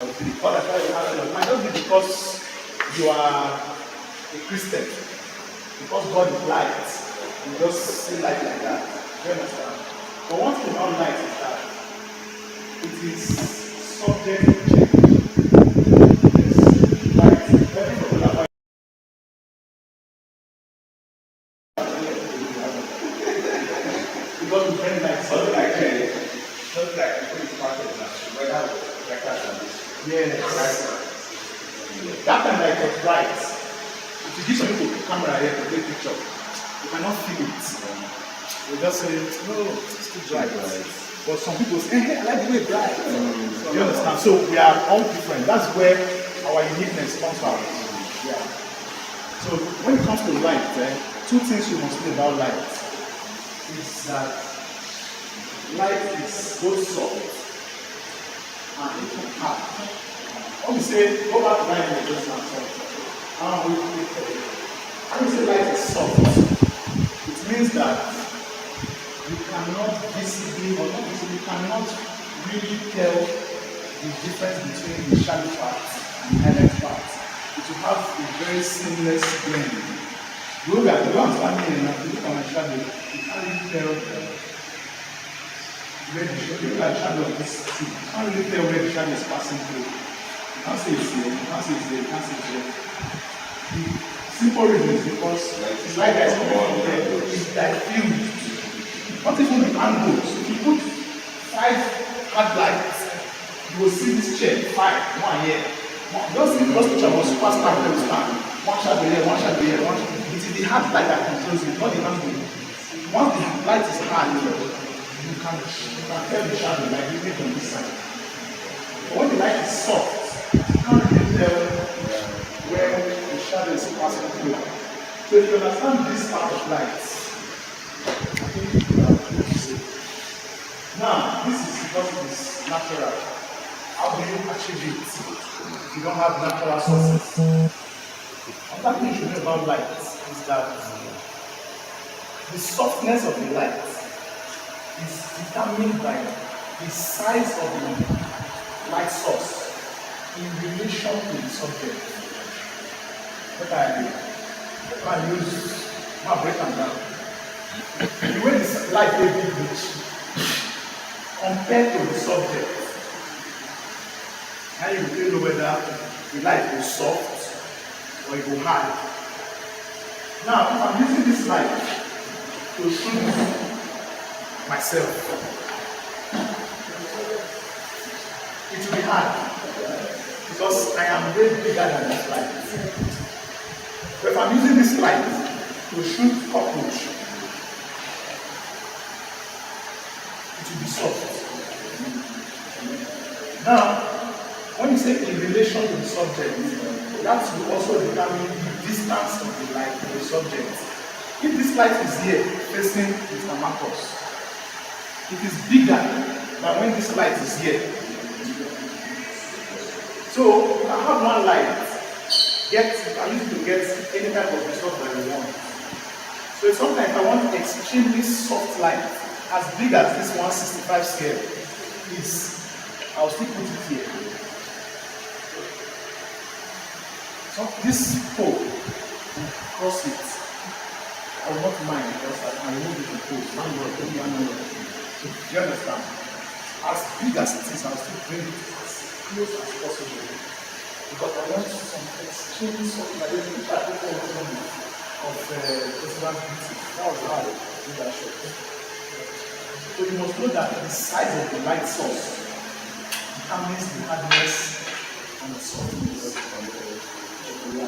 The color might not be because you are a Christian, because God is light. You just see light like that. Do you understand? But one thing about light is that it is subject to change. Yes. Light, very popular. Because we bring light, something like put it back in that. Whether like that. Yes. That time like was bright. If you give some people a camera here to take picture, you cannot feel it. They just say, no, it's too bright. But some people say, hey, I like the way it's bright. Do you understand? So we are all different. That's where our uniqueness comes out. Yeah. So when it comes to light, two things you must know about light is that light is both soft and even hard. When we say, go back to light in the just now, when we say light is soft, it means that you cannot visibly or not visibly, you cannot really tell the difference between the shadow part and the highlight part. It will have a very seamless blend. Look at the one standing here now, look at my shadow, you can't really tell where the shadow of this thing. You can't really tell where the shadow is passing through. You can't say it's here, you can't say it's there, you can't say it's there. The simple reason is because it's like that it's diffused. Not even the angles. If you put 5 hard lights, you will see this chair, 5, 1 here. Just see those picture was super stand, one shadow here, one shadow here, one shadow. It is the hard light that controls it, not the angle. Once the light is hard, you can tell the shadow like you did on this side. But when the light is soft, you can't really tell where the shadow is passing through. So if you understand this part of light, I think you have to see. Now, this is because it is natural. How do you achieve it if you don't have natural sources? Another thing you should know about light is that the softness of the light is determined by the size of the light source in relation to the subject. What I do? I use my break and down. The way the light may be rich compared to the subject, now you will know whether the light will soft or it will hard. Now, if I'm using this light to shoot myself, it will be hard because I am way bigger than this light. But if I'm using this light to shoot cockroach, it will be soft. Now, when you say in relation to the subject, that will also determine the distance of the light to the subject. If this light is here facing Mr. Marcus, it is bigger than when this light is here. So, you can have one light, you can use it to get any type of result that you want. So sometimes I want extremely soft light, as big as this 165 scale is, I'll still put it here. So this pole, cross it. I will not mind because I can remove it in pole. Do you understand? As big as it is, I'll still bring it as close as possible. Because I want some extremely soft light. I think of personal beauty. That was how I did that shot. So you must know that the size of the light source determines the hardness and the softness of the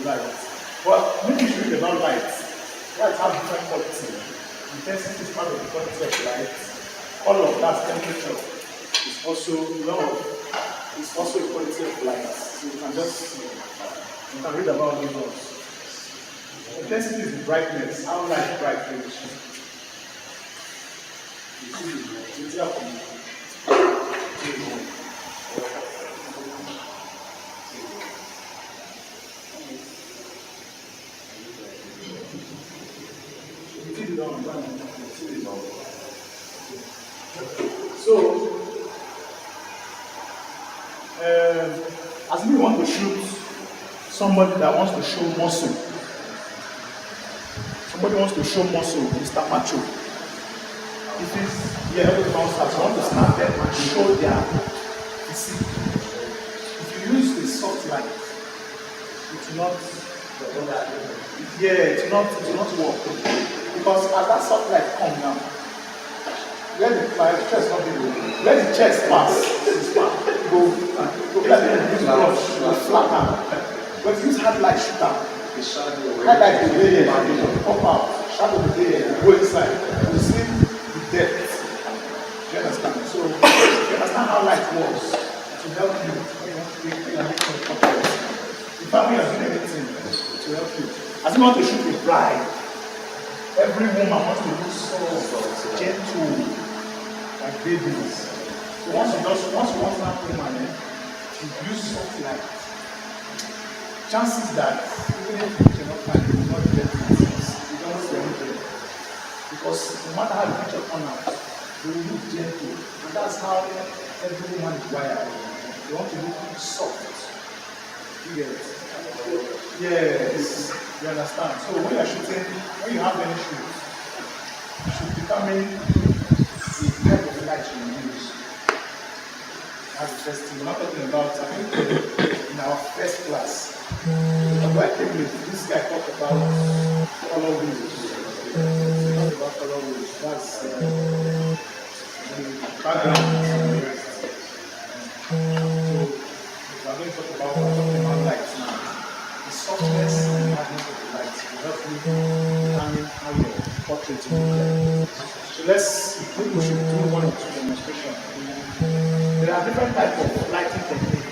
light. But maybe you should read about light. Light has different quality. Intensity is part of the quality of light. All of that temperature is also it's also a quality of light. So you can read about those ones. Intensity is the brightness, how light bright finish. It's so As if you want to shoot somebody that wants to show muscle. Somebody wants to show muscle, Mr. Macho. If it's, yeah, every bouncers want to snap them and show their physique. If you use a soft light, it will not, yeah, it will not work. Because as that soft light comes now, let the chest not be low. Let the chest pass. Go let the brush, go flatten. But use hard light shoot down. Hard light will be there, pop out. Shadow will be there, go inside. You see the depth. Do you understand? So you understand how light works to help you when you want to make a picture. The family has been anything to help you. As you want to shoot a bride, every woman wants to look so gentle, like babies. So once you want that woman, you use something like chances that even if you cannot find it, you not get it, you don't see anything. Because no matter how the picture comes out, they will look gentle. And that's how every woman is wired. They want to look soft. You get it? Yes, you understand. So when you're shooting, when you have any shoot, you should determine the type of light you use. That's the first thing. We're not talking about, I think in our first class, I came with this guy talked about color wheels. Talked about color wheels. That's the background. So we're going to talk about lights now. The softness and the hardness of the light will help you determine how your portrait will look. So I think we should do one or two demonstrations. There are different types of lighting techniques.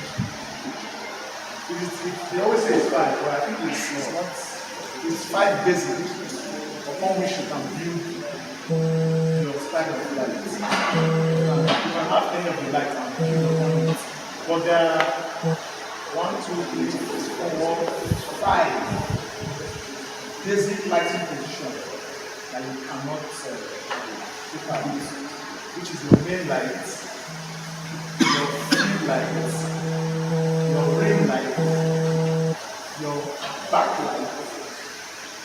They always say it's 5, but I think it's 5 basic upon which you can build your style of light. You can have any of the light and build upon it. But there are 1, 2, 3, 4, 5 basic lighting positions that you cannot look at, which is your main light, your field light, your ring light, your backlight,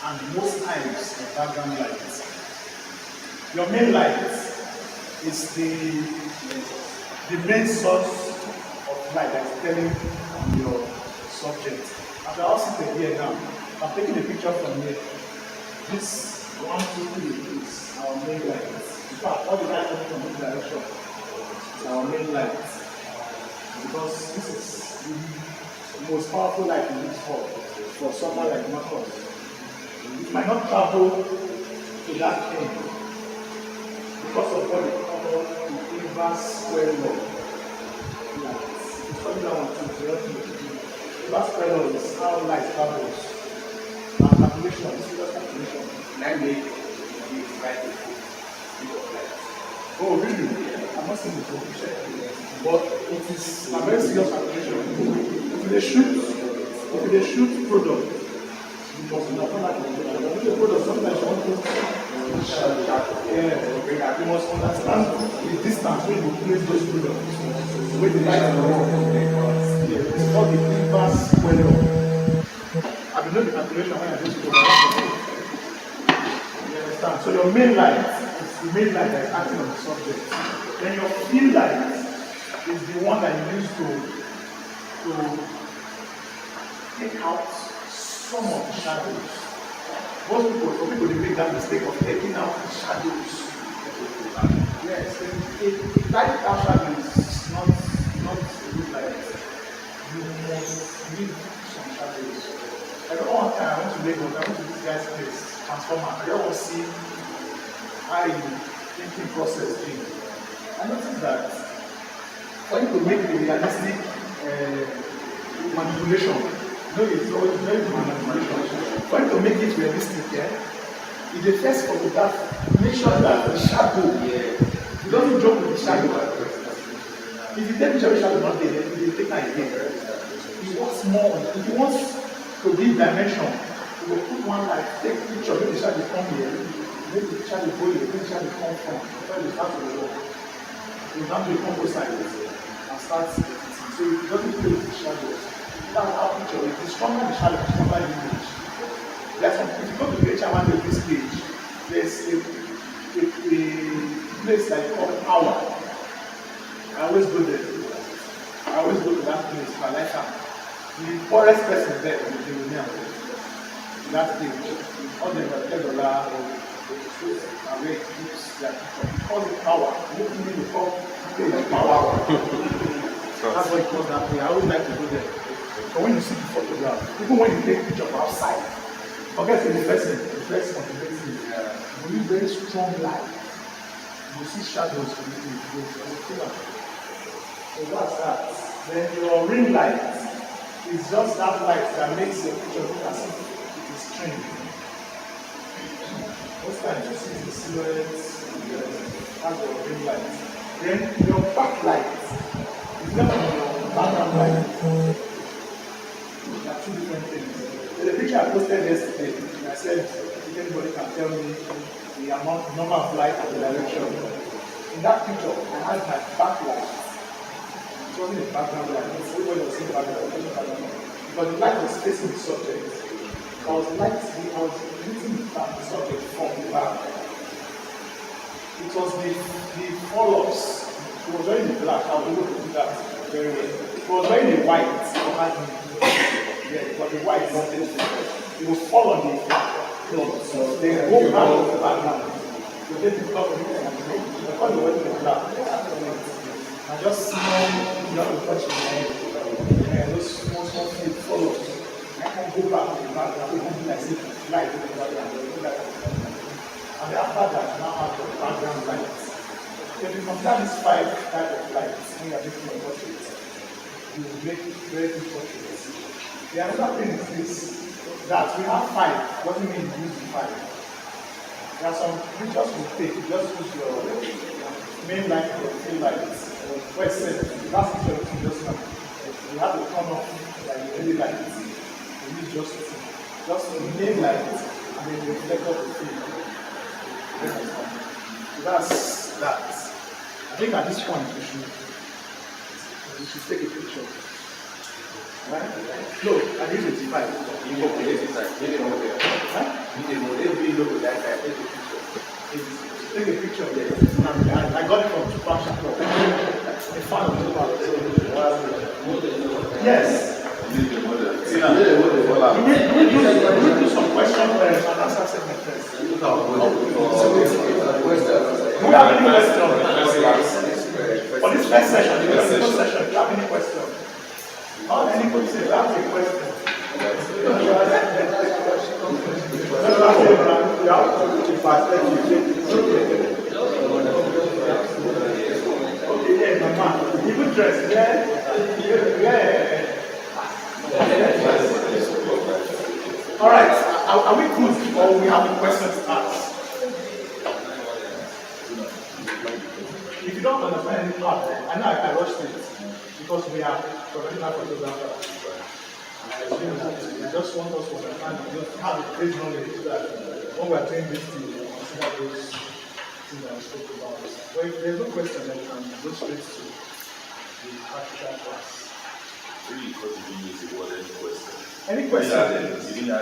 and most times your background light. Your main light is the main source of light that is telling on your subject. As I all seated here now, I'm taking a picture from here. This 1, 2, 3 is our main light. In fact, all the light coming from this direction is our main light. Because this is the most powerful light in this hall for someone like Marcus. It might not travel to that thing because of what they call the inverse square law. It's probably that one too, to help you. Inverse square law is how light travels. Our calculation is serious calculation. That make you write a book of light. Oh, really? I'm not saying the profession. But it is a very serious calculation. If they shoot product, you must understand the product sometimes you want to you must understand the distance when you place those products. When the light is on, it's called the inverse square law. I don't know the calculation when I just go back. You understand? So your main light is the main light that is acting on the subject. Then your field light is the one that you use to take out some of the shadows. Most people, they make that mistake of taking out the shadows. Yes, if light without shadows is not a good light. You must leave some shadows. I don't want to Lagos, I went to this guy's place, Transformer. I don't want to see how the thinking process is. I noticed that for you to make the realistic manipulation, it's always very good manipulation. For you to make it realistic, if the first photograph, make sure that the shadow, you don't joke with the shadow. If you take picture of the shadow not there, then you take that again. He wants more. If he wants to give dimension, you will put one like, take picture, make the shadow come here, make the shadow go here, make the shadow come from, where the shadow will go. You have to come both sides and starts repeating. So it doesn't play with the shadows. That's our picture. The stronger the shadow, the stronger the image. That's if you go to the HM1 of this page, there's a place like called Power. I always go there. I always go to that place. I like that. The poorest person there is the millionaire. That page. All the $10 are very keeps that call it Power. You call it Power. That's why it was that way. I always like to go there. But when you see the photograph, even when you take a picture from outside, forget the person motivating you. You need very strong light. You see shadows from the killer. So that's that. Then your ring light is just that light that makes your picture look as if it is streamed. Most times you see the silhouette, that's your ring light. Then your backlight is not your background light. There are two different things. The picture I posted yesterday, I said if anybody can tell me the number of light and the direction. In that picture, I had my backlight. It wasn't a background light. Everybody was seeing background. But the light was facing the subject. I was hitting the subject from the back. It was the follows. It was wearing the black. I was able to do that very well. It was wearing the white. Yeah, but the white it will fall on the cloth. So they go back to the background. So they develop it and because the wedding is black. And just small, you have to touch the head. And those small feet follow. I can go back to the background. I can like see light in the background. And after that, now have the background lights. If you compare these 5 types of lights when you are making your portraits, you will make very good portraits. The other thing is this, that we have 5. What do you mean you use the 5? There are some pictures we take, you just use your main light or tail lights. Where it says, that's your just now. You have to turn off like the LED lights. You use just the main light and then you reflect off the field. So that's that. I think at this point we should take a picture. Right? No, I need 85. You go to 85. You didn't know there. Huh? You didn't know there. You look at that guy. Take a picture of it. I got it from Tupac Shakur. A fan of Tupac. Yes. We will do some questions and answer segment first. Do you have any questions? For this first session, do you have any questions? Not any question, that's a question. Okay, yeah, mama. You good dress, yeah? All right, are we good or we have a question to ask? If you don't understand any part, I know I rushed it because we are professional photographers. I just want us to understand and just have a great knowledge that when we are doing this thing, we consider those things that I spoke about. But if there's no question, then we can go straight to the practical class. Really, because you didn't use the word any question. Any question? You didn't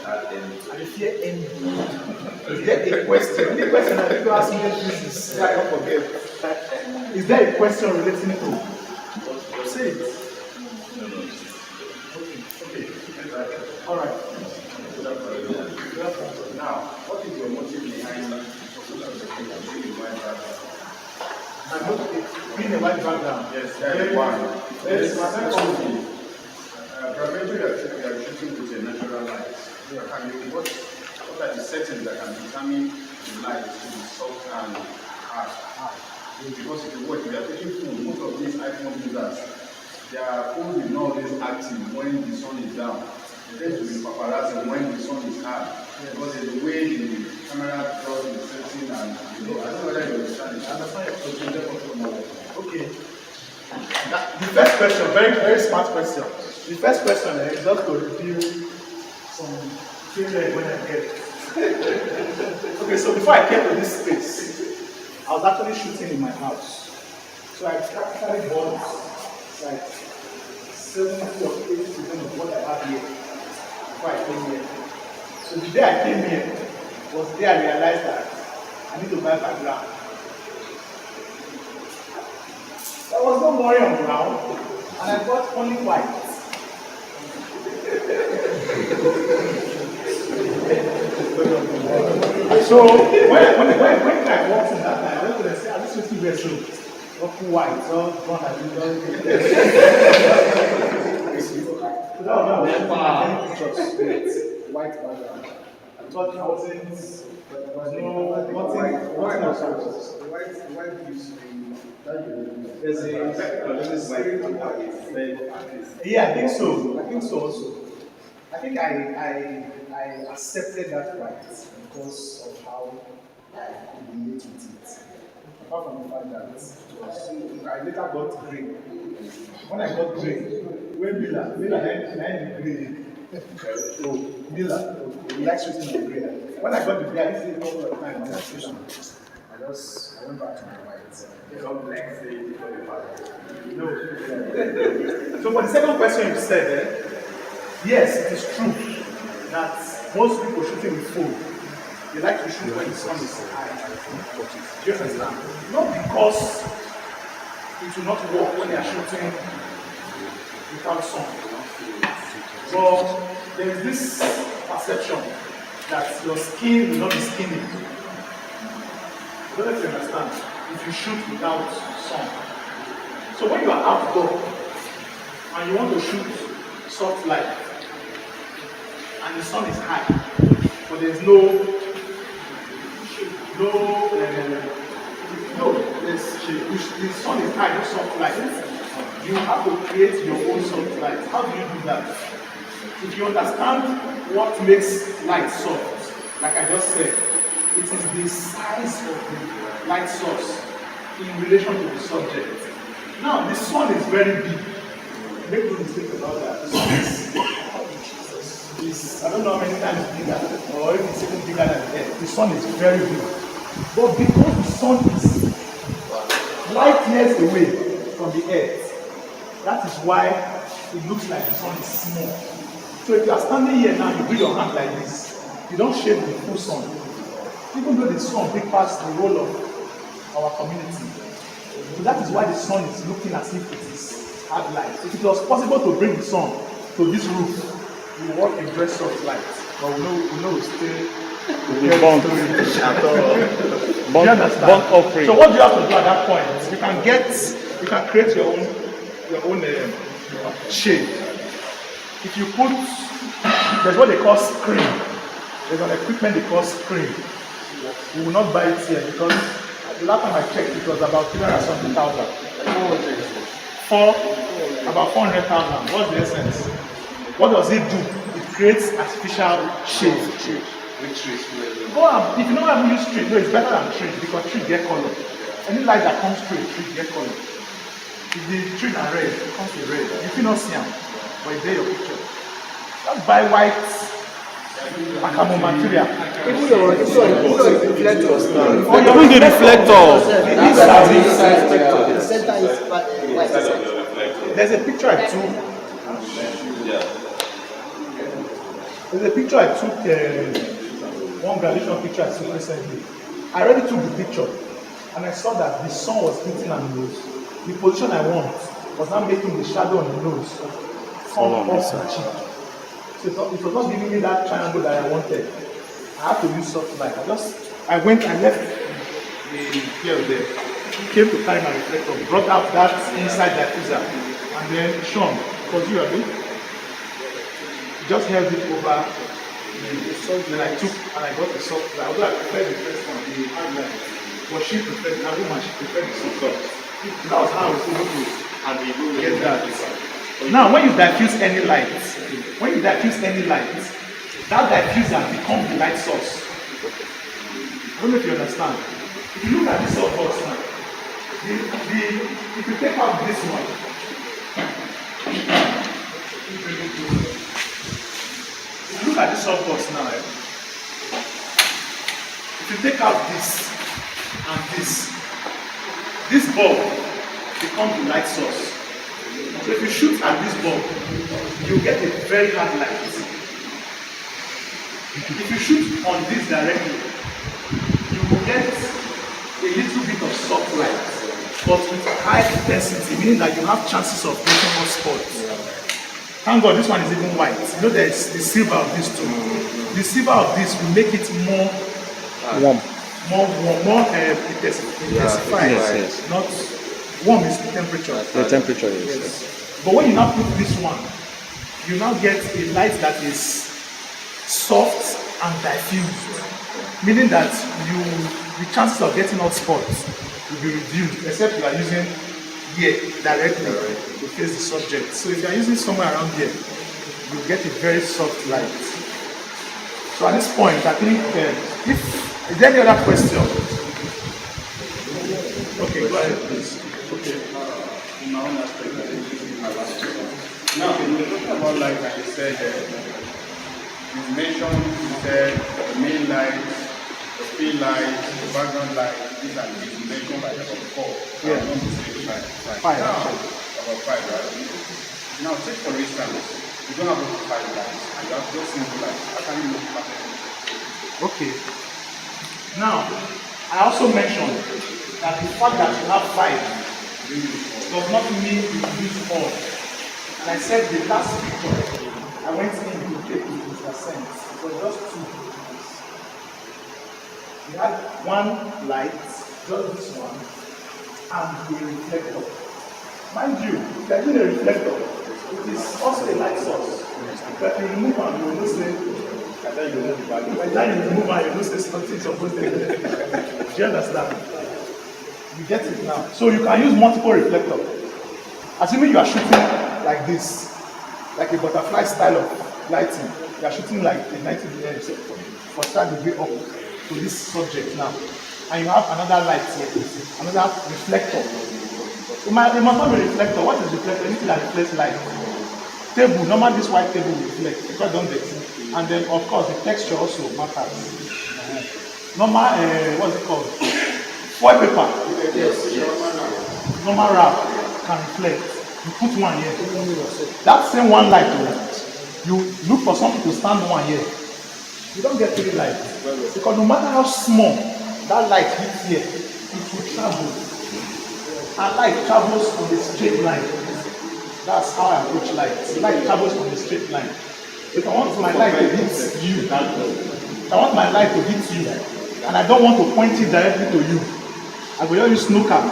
add any. I fear any. Is there a question? Any question that people ask me this is I don't forget. Is there a question relating to? Say it. No. Okay. All right. Now, what is your motive behind that? My motive being a white background. Yes, that is one. Yes, my second. Primarily, you are shooting with a natural light. What are the settings that can determine the light to be soft and hard? Because if you watch, we are taking phone. Most of these iPhone users, their phone is not always active when the sun is down. They tend to be paparazzi when the sun is hard. Because of the way the camera draws the setting and I don't know whether you understand it. I understand your question. Okay. The first question, very, very smart question. The first question is just to review some failure when I get it. Okay, so before I came to this space, I was actually shooting in my house. So I practically bought 70 or 80% of what I have here before I came here. So the day I came here was the day I realized that I need to buy background. There was no worry on ground, and I bought only white. So when I walked in that time, I went to the say, I just waiting there so white, so one I do white background. I thought I wasn't, there was no nothing else. White gives me that There's a spirit of white. Yeah, I think so. I think so also. I think I accepted that right because of how I could relate with it. Apart from the fact that I later got grey. When I got grey, when Miller had grey. Oh, Miller, he likes shooting on grey. When I got the grey, I didn't see a couple of times on that station. I went back to my white. No. So for the second question you said, yes, it is true that most people shooting with phone, they like to shoot when the sun is high. Do you understand? Not because it will not work when they are shooting without sun. But there is this perception that your skin will not be skinny. I don't know if you understand. If you shoot without sun. So when you are outdoor and you want to shoot soft light and the sun is high, but there's no the sun is high, no soft light. You have to create your own soft light. How do you do that? If you understand what makes light soft, like I just said, it is the size of the light source in relation to the subject. Now, the sun is very big. Make no mistake about that. The sun is I don't know how many times bigger, or if it's even bigger than the Earth. The sun is very big. But because the sun is light years away from the Earth, that is why it looks like the sun is small. So if you are standing here now, you bring your hand like this, you don't shade the full sun. Even though the sun big past the whole of our community. So that is why the sun is looking as if it is hard light. If it was possible to bring the sun to this roof, we will work in very soft light. But we know it's still Bond offering. So what do you have to do at that point? You can create your own shade. If you put, there's what they call screen. There's an equipment they call screen. We will not buy it here because the last time I checked it was about 300,000. For about 400,000. What's the essence? What does it do? It creates artificial shade. Go on. If you don't have to use tree, no, it's better than tree because tree get color. Any light that comes through a tree get color. If the trees are red, it comes with red. You feel not see them, but it's there your picture. Just buy white Akamo material. Even the reflectors now. Even the reflector. The center is white. There's a picture I took. There's a picture I took. One graduation picture I took recently. I already took the picture, and I saw that the sun was hitting on the nose. The position I want was not making the shadow on the nose come off the cheek. So it was not giving me that triangle that I wanted. I had to use soft light. I left the here there, came to carry my reflector, brought out that inside diffuser, and then shone. Because you are doing, just held it over. Then I took and I got the soft light. Although I preferred the first one, the hard light, but she preferred the woman. She preferred the soft light. That was how I was able to get that. Now, when you diffuse any light, that diffuser becomes the light source. I don't know if you understand. If you look at this softbox now, if you take out this one, if you look at this softbox now, if you take out this and this bulb becomes the light source. So if you shoot at this bulb, you get a very hard light. If you shoot on this directly, you will get a little bit of soft light, but with high intensity, meaning that you have chances of getting hot spots. Thank God this one is even white. You know there's the silver of this too. The silver of this will make it more Warm. more intensified. Yes. Not warm is the temperature. The temperature is. But when you now put this one, you now get a light that is soft and diffused, meaning that the chances of getting hot spots will be reduced, except you are using here directly to face the subject. So if you are using somewhere around here, you get a very soft light. So at this point, I think, is there any other question? Okay, go ahead, please. Okay. In my own aspect, I think this is my last question. Now, when we talk about light, like you said, you mentioned, you said the main light, the field light, the background light, these are things you mentioned by about 4. Yeah. I'm not mistaken. Five. Now, about 5, right? Now, take for instance, you don't have up to 5 lights, and you have just single lights. How can you make it perfect? Okay. Now, I also mentioned that the fact that you have 5 does not mean you use all. And I said the last picture I went in to take with Mr. Sense, it was just 2. We had one light, just this one, and a reflector. Mind you, if you are doing a reflector, it is also a light source. But you remove and you will not say, by the time you remove and you will not say something supposed to be. Do you understand? You get it now. So you can use multiple reflectors. Assuming you are shooting like this, like a butterfly style of lighting, you are shooting like a 90 degrees for 30 degree up to this subject now. And you have another light here, another reflector. It must not be reflector. What is reflector? Anything that reflects light. Table, normally this white table will reflect because don't dirty. And then of course the texture also matters. Normal, what's it called? Foil paper. Yes. Normal wrap can reflect. You put one here. That same one light, you look for something to stand one here. You don't get 3 lights. Because no matter how small that light hits here, it will travel. And light travels on a straight line. That's how I approach light. Light travels on a straight line. If I want my light to hit you, if I want my light to hit you, and I don't want to point it directly to you, I will use snooker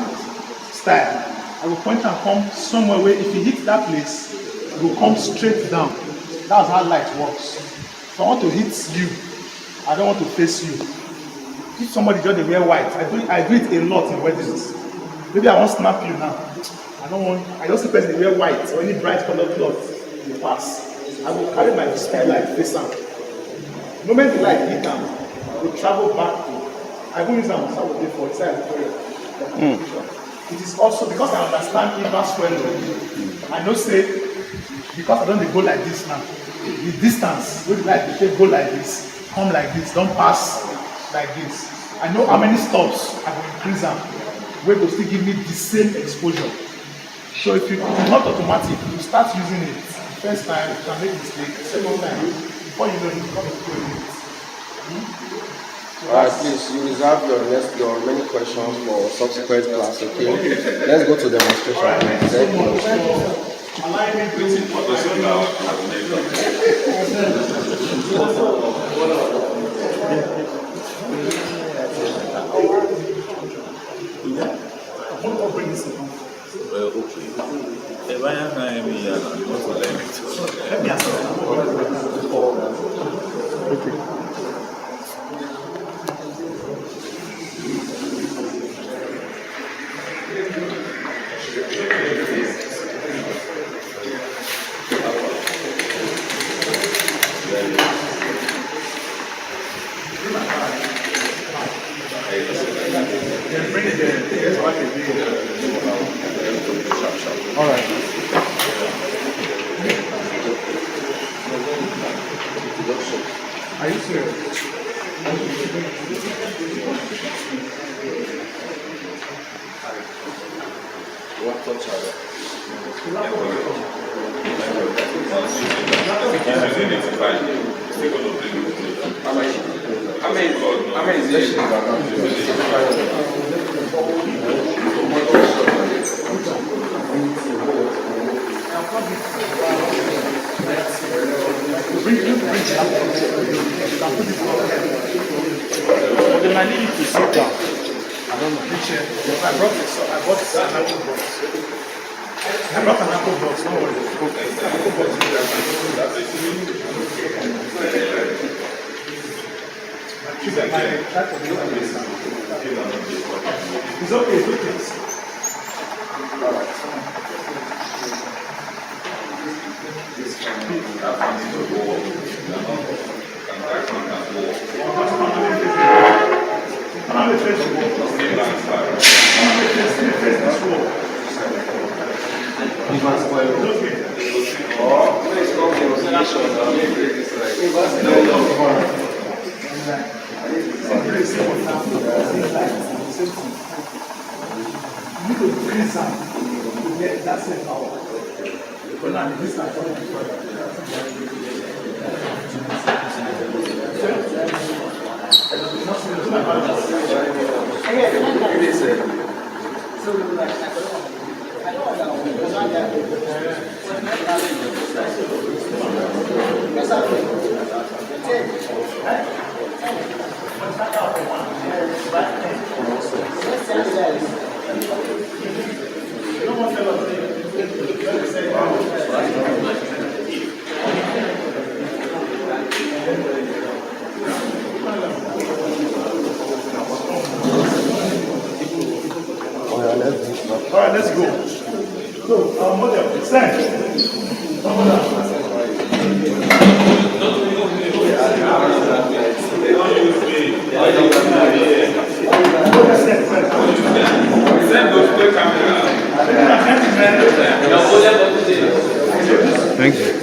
style. I will point and come somewhere where if you hit that place, it will come straight down. That's how light works. If I want to hit you, I don't want to face you. If somebody just wear white, I do it a lot in weddings. Maybe I won't snap you now. I just see person wear white or any bright colored cloth, they pass. I will carry my display light face down. The moment the light hit down, I will travel back to. I will use them on Saturday for inside the prayer. It is also because I understand inverse square law. I know say because I don't go like this now. The distance with light if they go like this, come like this, don't pass like this. I know how many stops I will increase them. Where will still give me the same exposure. So if it's not automatic, you start using it. The first time you can make mistake. Second time, before you know it, you come to do it. Alright, please, you reserve your many questions for subsequent class, okay? Let's go to demonstration. Alright, thank you so much for allowing me to sit for this now. Don't bring this in. Okay. If I have time, I want to learn it. Let me ask you. All right. Are you serious? But then I need you to sit down. I don't know. Which I brought this. I bought an apple box. I brought an apple box. Don't worry. Apple box. It's okay. It's okay. You could freeze some to get that same power. But now this All right, let's go. So, our model, stand. Thank you.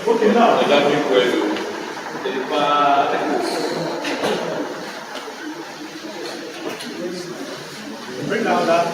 Okay, now. Bring down that.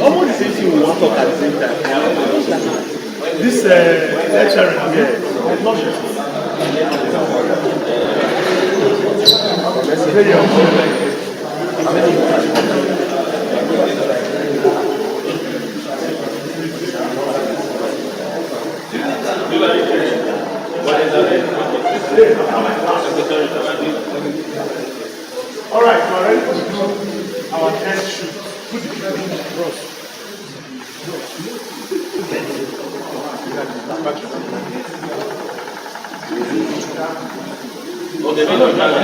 Almost the same thing we want to talk at the same time. This lecturing, I love it. All right, we're ready to do our test shoot. Put the cross. Okay,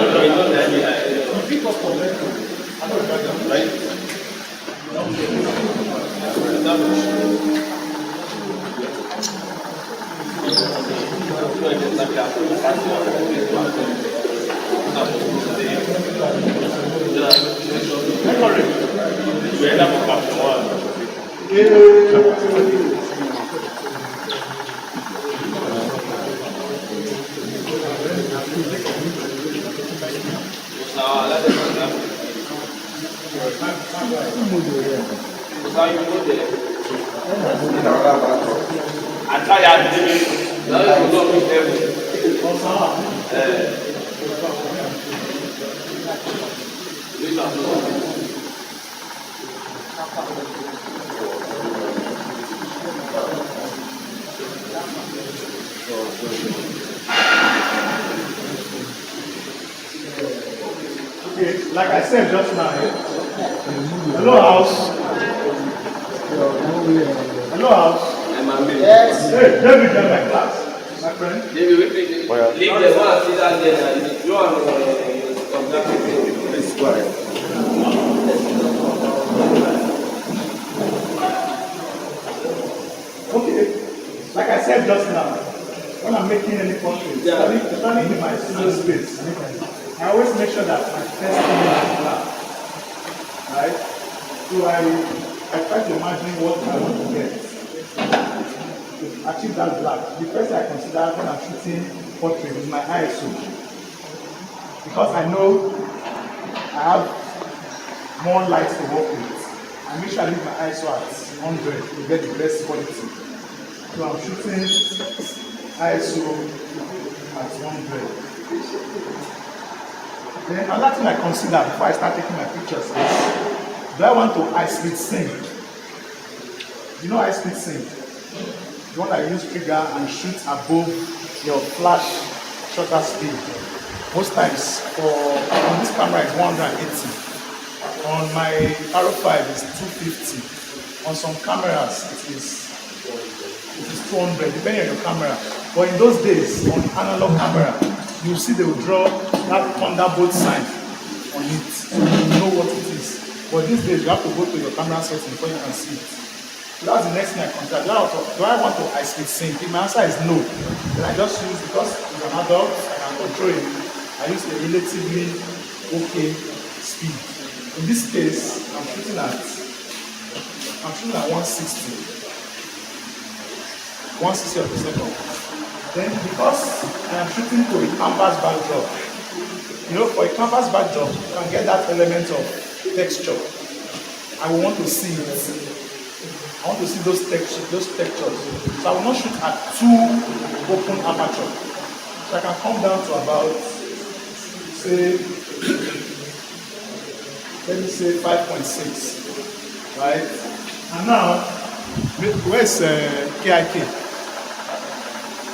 Okay, like I said just now, hello house. Hello house. Yes. Hey, David, you're my class, my friend. Leave the one sit down there. You want Please go ahead. Okay, like I said just now, when I'm making any portrait, especially in my studio space, I always make sure that my first image is black, right? So I try to imagine what I want to get, to achieve that black. The first I consider when I'm shooting portrait is my ISO, because I know I have more lights to work with. I make sure I leave my ISO at 100 to get the best quality. So I'm shooting ISO at 100. Then another thing I consider before I start taking my pictures is, do I want to high-speed sync? You know high-speed sync? The one that you use trigger and shoot above your flash shutter speed. Most times on this camera is 180. On my R5 is 250. On some cameras it is 200, depending on your camera. But in those days, on analog camera, you see they will draw that thunderbolt sign on it, so you know what it is. But these days, you have to go to your camera settings before you can see it. So that's the next thing I consider. Do I want to high-speed sync? If my answer is no, then I just use, because it's an adult, I can control it. I use a relatively okay speed. In this case, I'm shooting at 160 of the second. Then because I am shooting to a canvas backdrop, you know, for a canvas backdrop, you can get that element of texture. I will want to see it. I want to see those textures. So I will not shoot at too open aperture. So I can come down to about, say, let me say 5.6, right? And now, where's KIK?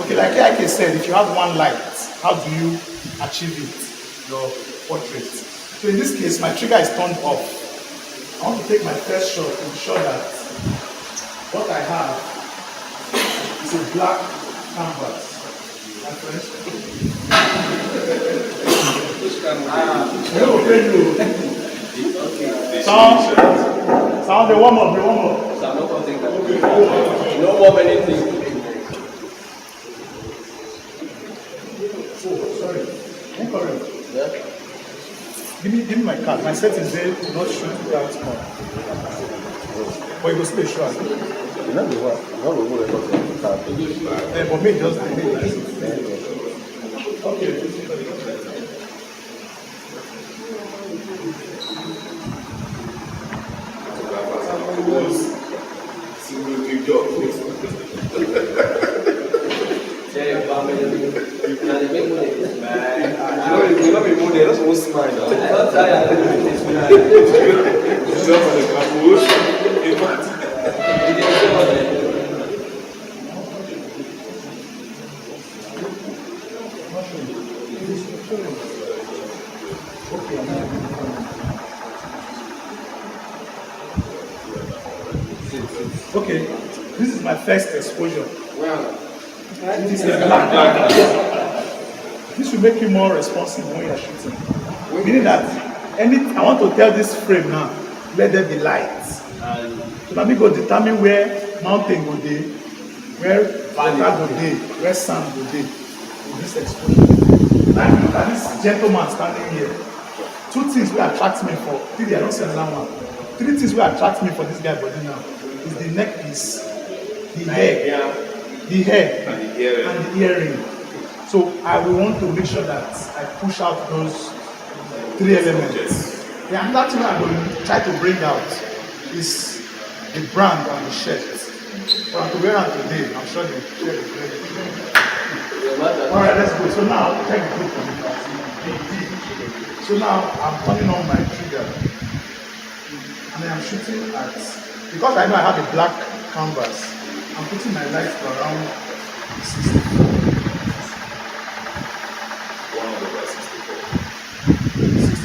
Okay, like KIK said, if you have one light, how do you achieve it, your portrait? So in this case, my trigger is turned off. I want to take my first shot to ensure that what I have is a black canvas. My friends. Sound, the warm up, no warm anything. Oh, sorry. Incorrect. Yeah. Give me my card. My set is there, not shoot that small. But you go stay sure. You know the what? No, we will record the card. But me just okay. Okay, this is my first exposure. Wow. This is black. This will make you more responsive when you're shooting. Meaning that I want to tell this frame now, let there be light. So let me go determine where mountain go day, where water go day, where sand go day in this exposure. Now if you look at this gentleman standing here, two things will attract me for, I don't see another one. Three things will attract me for this guy body now. Is the neck piece, the hair, and the earring. So I will want to make sure that I push out those three elements. The another thing I'm going to try to bring out is the brand on the shirt. But to wear it today, I'm sure the shirt is ready. Alright, let's go. So now, check the clip on it. So now I'm turning on my trigger. And I'm shooting at, because I know I have a black canvas, I'm putting my light to around 64.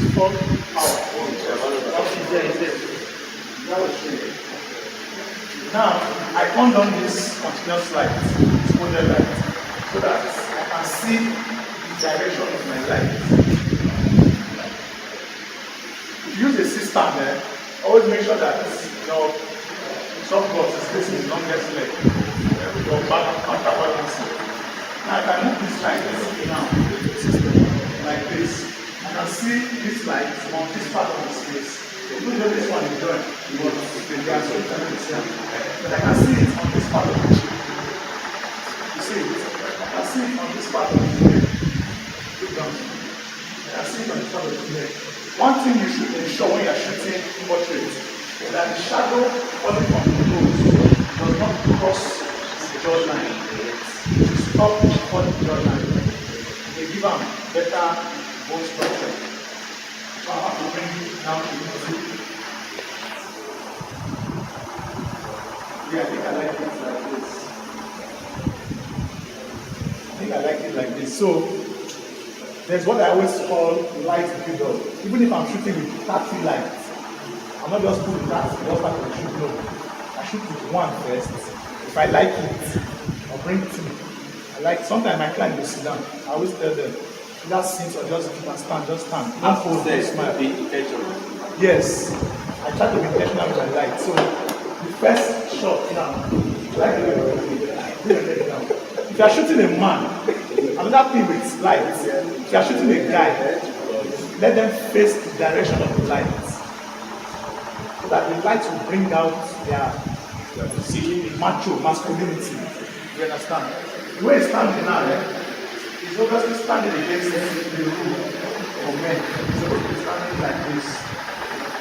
64. called power. Now, I turn on this continuous light, this model light, so that I can see the direction of my light. If you use a system there, always make sure that your softbox is facing the longest leg, your counterbalancing. Now I can move this light now, like this. I can see this light on this part of the space. Even though this one is joined, but they are so different. But I can see it on this part of the chip. You see it? I can see it on this part of the leg. Look down. I can see it on this part of the leg. One thing you should ensure when you are shooting portrait is that the shadow falling from the nose does not cross the jawline. To stop before the jawline. They give them better bone structure. So I have to bring it down to the zoo. Yeah, I think I like it like this. I think I like it like this. So there's what I always call light build-up. Even if I'm shooting with 30 lights, I'm not just putting 30, just start to shoot. No. I shoot with one first. If I like it, I'll bring two. I like, sometimes my client will sit down. I always tell them, just sit or just if you can stand, just stand. Don't hold the smile. Yes. I try to be intentional with my light. So the first shot now, like if you are shooting a man, another thing with light, if you are shooting a guy, let them face the direction of the light. So that the light will bring out their macho masculinity. You understand? The way it's standing now, it's obviously standing against the rule of men. It's supposed to be standing like this,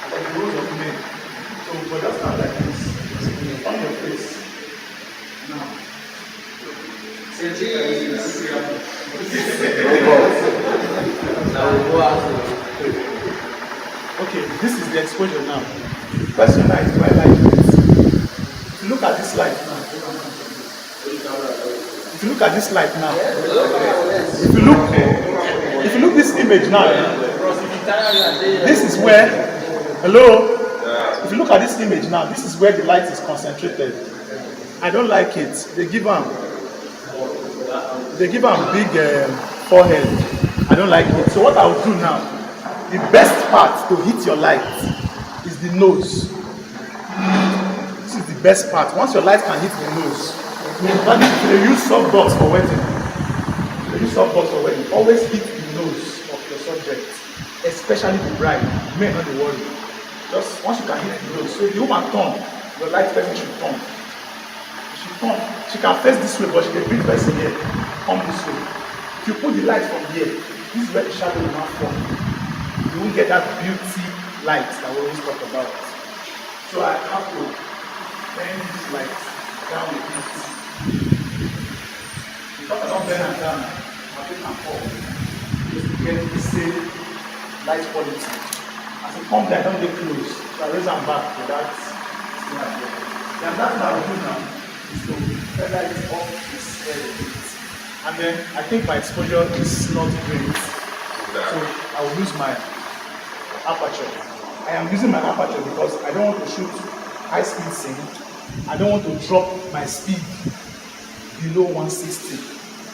for the rules of men. So, but just stand like this, on your face. Now. Okay, this is the exposure now. The question now is, do I like it? If you look at this light now, if you look at this light now, if you look this image now, this is where, hello? If you look at this image now, this is where the light is concentrated. I don't like it. They give them big forehead. I don't like it. So what I will do now, the best part to hit your light is the nose. This is the best part. Once your light can hit the nose, they use softbox for wedding. Always hit the nose of your subject, especially the bride. You may not be worried. Just once you can hit the nose. So if the woman turn, your light person should turn. She can face this way, but she can bring person here. Come this way. If you put the light from here, this is where the shadow will not form. You won't get that beauty light that we always talk about. So I have to bend this light down with this. Because I don't bend it down, I take and fall. Just to get the same light quality. As I come there, I don't get close. So I raise them back to that. Then that's what I will do now. Is to feather it off this head a bit. And then I think my exposure is not great. So I will use my aperture. I am using my aperture because I don't want to shoot high speed scene. I don't want to drop my speed below 160.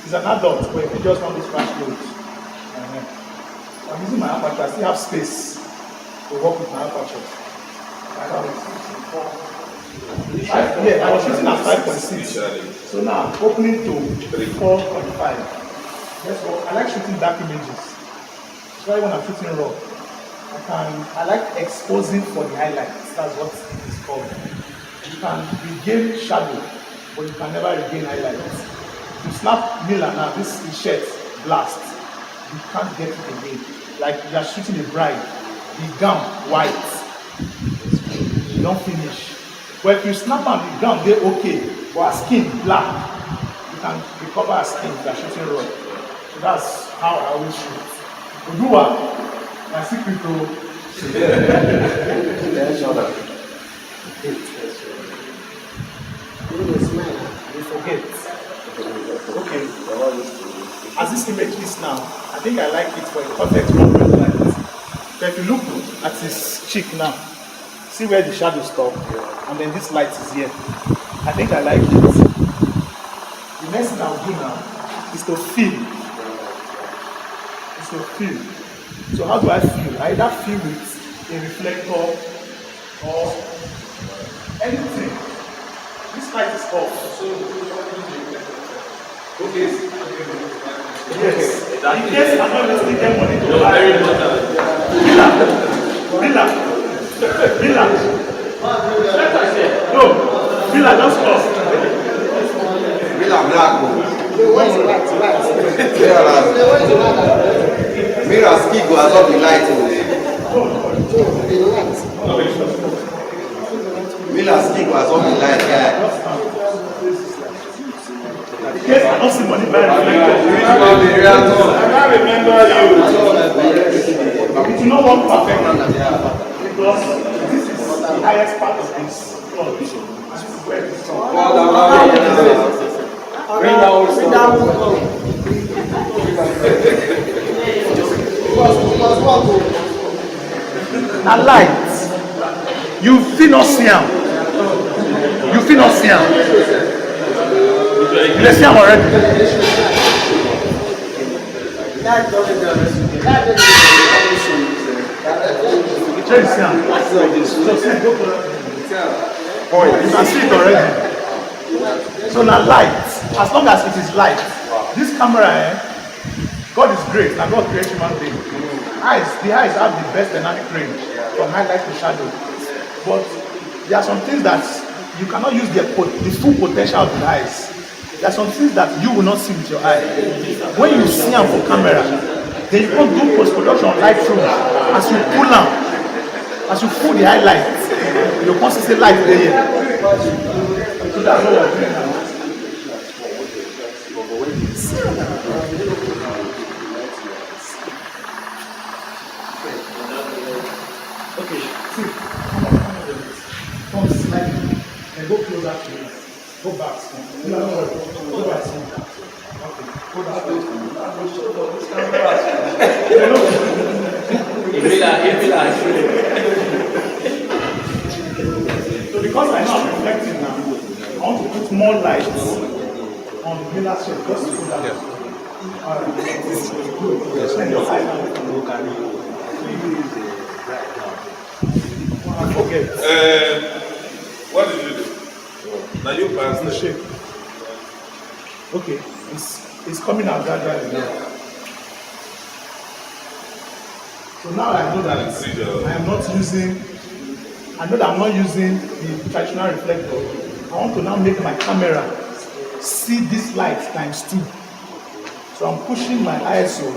It's an adult, but if you just want to scratch loads. I'm using my aperture. I still have space to work with my aperture. I was shooting at 5.6. So now I'm opening to 4.5. Let's work. I like shooting dark images. Especially when I'm shooting raw. I like exposing for the highlights. That's what it is called. You can regain shadow, but you can never regain highlights. You snap Miller now, this is shirt blast. You can't get it again. Like you are shooting a bride, the gown white. You don't finish. But if you snap on the ground, they're okay. But her skin black, you can recover her skin if you're shooting raw. So that's how I always shoot. Udua, my secret role. You forget. Okay. As this image is now, I think I like it for a context conference like this. So if you look at his cheek now, see where the shadow stop, and then this light is here. I think I like it. The next thing I'll do now is to feel. Is to feel. So how do I feel? I either feel with a reflector or anything. This light is off. Okay. Yes. In case I'm not listening to money to buy. Villa. No, Villa, just stop. Mila black. Where's the light? Mira ski go as of the light. Mila ski go as of the light. Yes, I don't see money by reflector. I can't remember you. It will not work perfectly because this is the highest part of this floor. This is where it is from. Now light, you feel not see am. You feel not see am. You see am already. You try to see am. You can see it already. So now light, as long as it is light, this camera, God is great. Now God creates human being. The eyes have the best dynamic range from highlight to shadow. But there are some things that you cannot use the full potential of the eyes. There are some things that you will not see with your eye. When you see them for camera, then you can do post-production on light through. As you pull them, as you pull the highlight, you can see light there. So that's what we're doing now. Okay, see, come slightly and go closer to it. Go back. No, go back. Okay, go back. So because I know I'm reflecting now, I want to put more lights on the mirror shape just so that spend your time on forget. What did you do? Now you pass The shape. Okay, it's coming out gradually now. So now I know that I know that I'm not using the traditional reflector. I want to now make my camera see this light ×2. So I'm pushing my ISO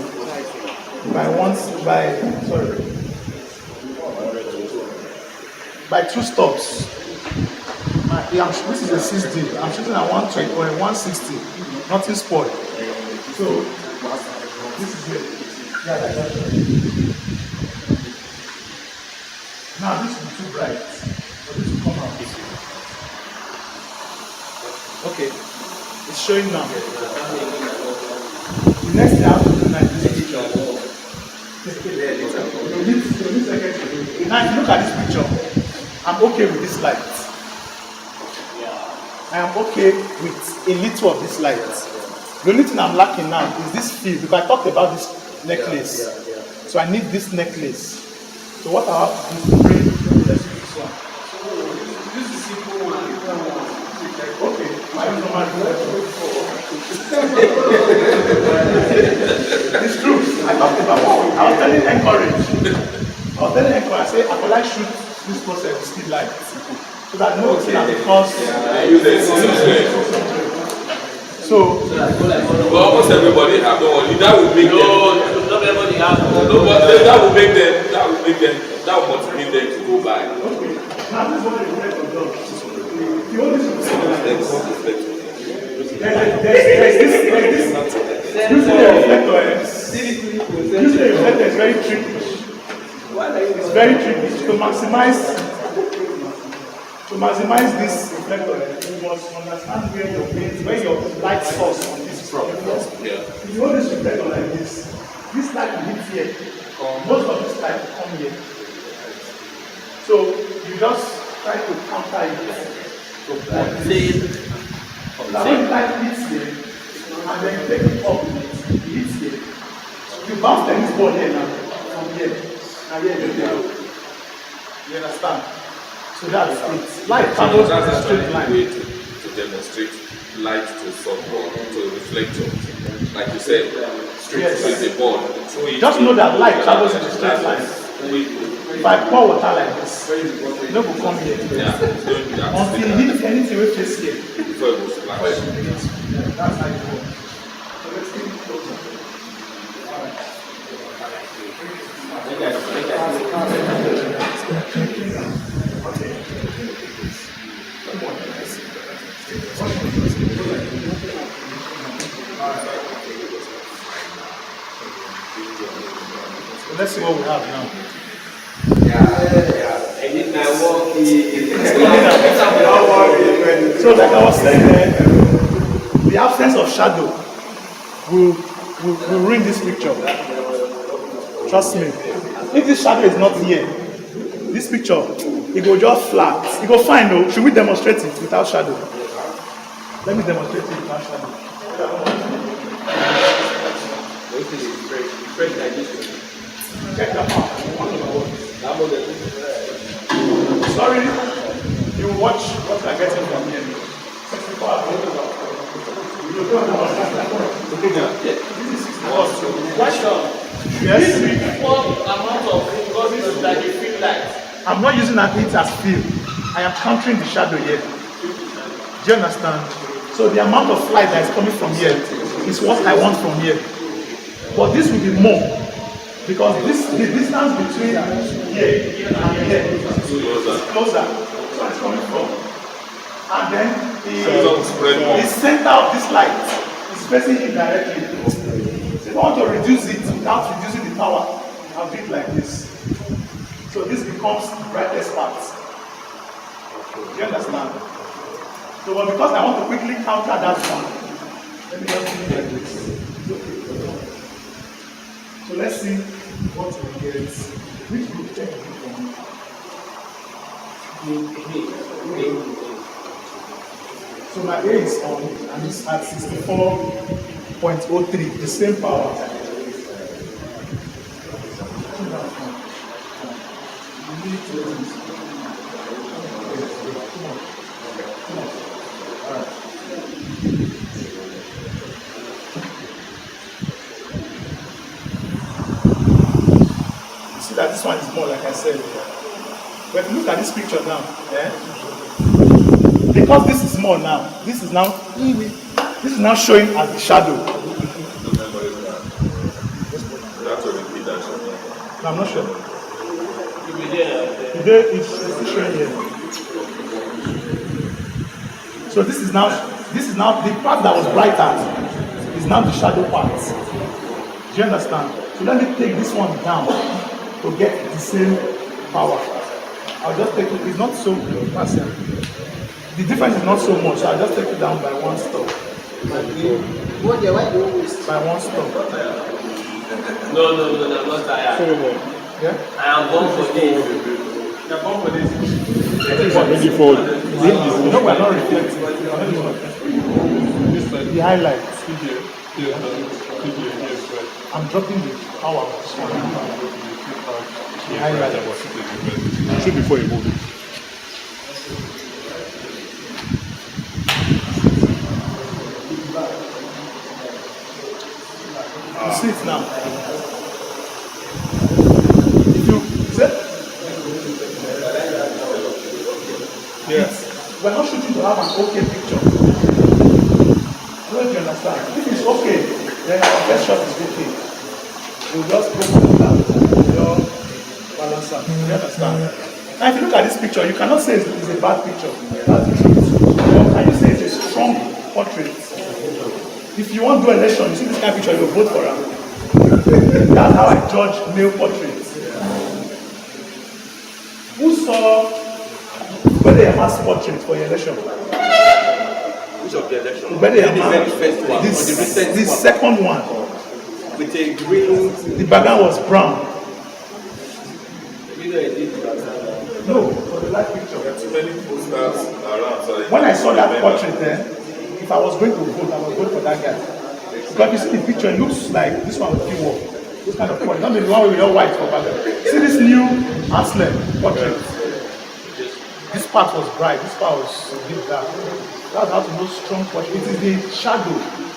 by 2 stops. This is a 6D. I'm shooting at 120 or 160. Nothing spoiled. So this is it. Yeah, that's it. Now this will be too bright. But this will come out. Okay. It's showing now. The next thing I have to do now is this picture. Now if you look at this picture, I'm okay with this light. I am okay with a little of this light. The only thing I'm lacking now is this feel, because I talked about this necklace. So I need this necklace. So what I have to do is to bring this one. This is the simple one. Okay. It's true. I talked about I was telling Encourage. I say I could like shoot this process with still light. So that no thing because so almost everybody have no one. That will make them. Not everybody has. No, but that will make them. That will motivate them to go by. okay. Now this is what the reflector does. The only Usually the reflector is very tricky. It's very tricky to maximize this reflector. You must understand where your light source on this from. If you hold this reflector like this, This light will hit here. Most of this light will come here. So you just try to counter it. Now when the light hits here, and then you take it up, it hits here. You bounce tennis ball here now, from here. Now here you go. You understand? So that's it. Light travels in a straight line. To demonstrate light to softball, to reflector. Like you said, straight Yes. to the ball. Just know that light travels in a straight line. If I pour water like this, it no go come here. Until it hits anything we face here. Before it will splash. That's how it works. So let's take it closer. So let's see what we have now. I need my walkie. So like I was saying, the absence of shadow will ruin this picture. Trust me. If this shadow is not here, this picture, it will just flat. It will fine though. Should we demonstrate it without shadow? Let me demonstrate it without shadow. Check that out. Sorry, you watch what I'm getting from here. Yes. What amount of focus that you feel like? I'm not using that heat as fill. I am countering the shadow here. Do you understand? So the amount of light that is coming from here is what I want from here. But this will be more. Because the distance between here and here is closer. So it's coming from. And then the center of this light is facing it directly. So if I want to reduce it without reducing the power, I'll do it like this. So this becomes the brightest part. Do you understand? So but because I want to quickly counter that one, let me just do it like this. So let's see what we get. Which will take it from so my A is on and it's at 64.03, the same power. See that this one is more, like I said. But if you look at this picture now, because this is more now, this is now showing as the shadow. No, I'm not sure. Today it's showing here. So this is now the part that was brighter is now the shadow part. Do you understand? So let me take this one down to get the same power. I'll just take it, it's not so massive. The difference is not so much, so I'll just take it down by one stop. By one stop. No, I'm not tired. Yeah? I am born for this. You're born for this. Ready for No, we're not reflecting. The highlights. I'm dropping the power. The highlights. shoot before you move it. You see it now. If you say, yes, we're not shooting to have an okay picture. I don't know if you understand. If it's okay, then our best shot is okay. We'll just go for that. Balance out. You understand? Now, if you look at this picture, you cannot say it's a bad picture. That's the truth. Can you say it's a strong portrait? If you want to do election, you see this kind of picture, you vote for him. That's how I judge male portraits. Who saw whether a mass portrait for your election? Which of the election? Whether a The very first one. this second one. with a green. The background was brown. You know, it did the background. No, for the live picture. There are too many posters around. So When I saw that portrait there, if I was going to vote, I was going for that guy. Because you see the picture, it looks like this one with pure. This kind of portrait. Not the one with all white for background. See this new Aslan portrait. This part was bright, this part was a bit dark. That's how to know strong portrait. It is the shadow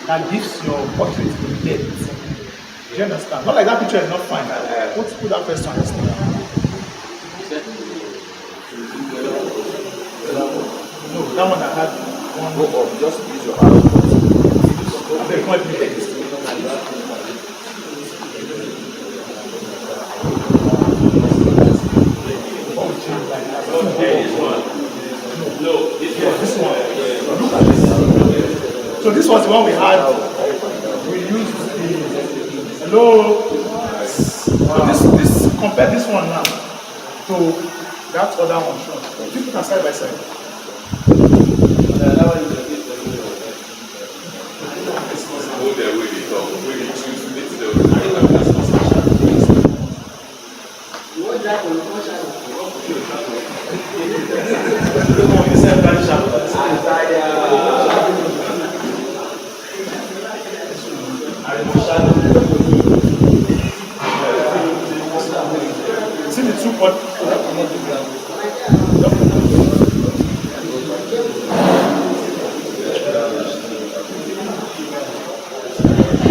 that gives your portrait the depth. Do you understand? Not like that picture is not fine. Put that first one. No, that one I had one. Go up, just use your arrow. They call it No, this one. Look at this. So this was the one we had. We used the hello. So this compare this one now to that other one. Sure. You put them side by side. That one is a bit hold their way they talk. When you choose, it's the See the two pot.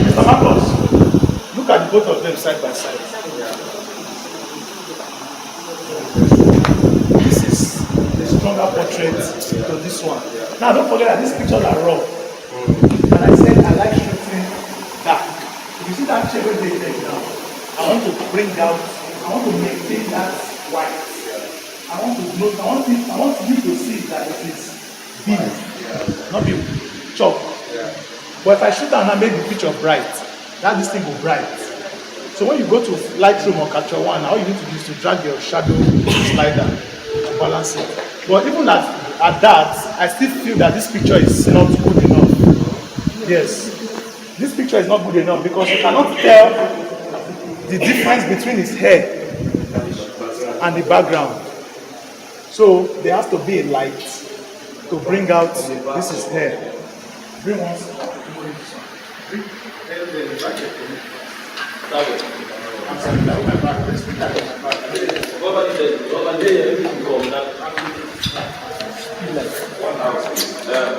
Mr. Marcos, look at both of them side by side. This is the stronger portrait to this one. Now don't forget that these pictures are raw. And I said I like shooting dark. If you see that shadow they take now, I want to bring out, I want to maintain that white. I want to know, I want you to see that it is big, not be chop. But if I shoot down and make the picture bright, that this thing will bright. So when you go to Lightroom or Capture One, all you need to do is to drag your shadow slider and balance it. But even at that, I still feel that this picture is not good enough. Yes, this picture is not good enough because you cannot tell the difference between his hair and the background. So there has to be a light to bring out this is hair. Bring one.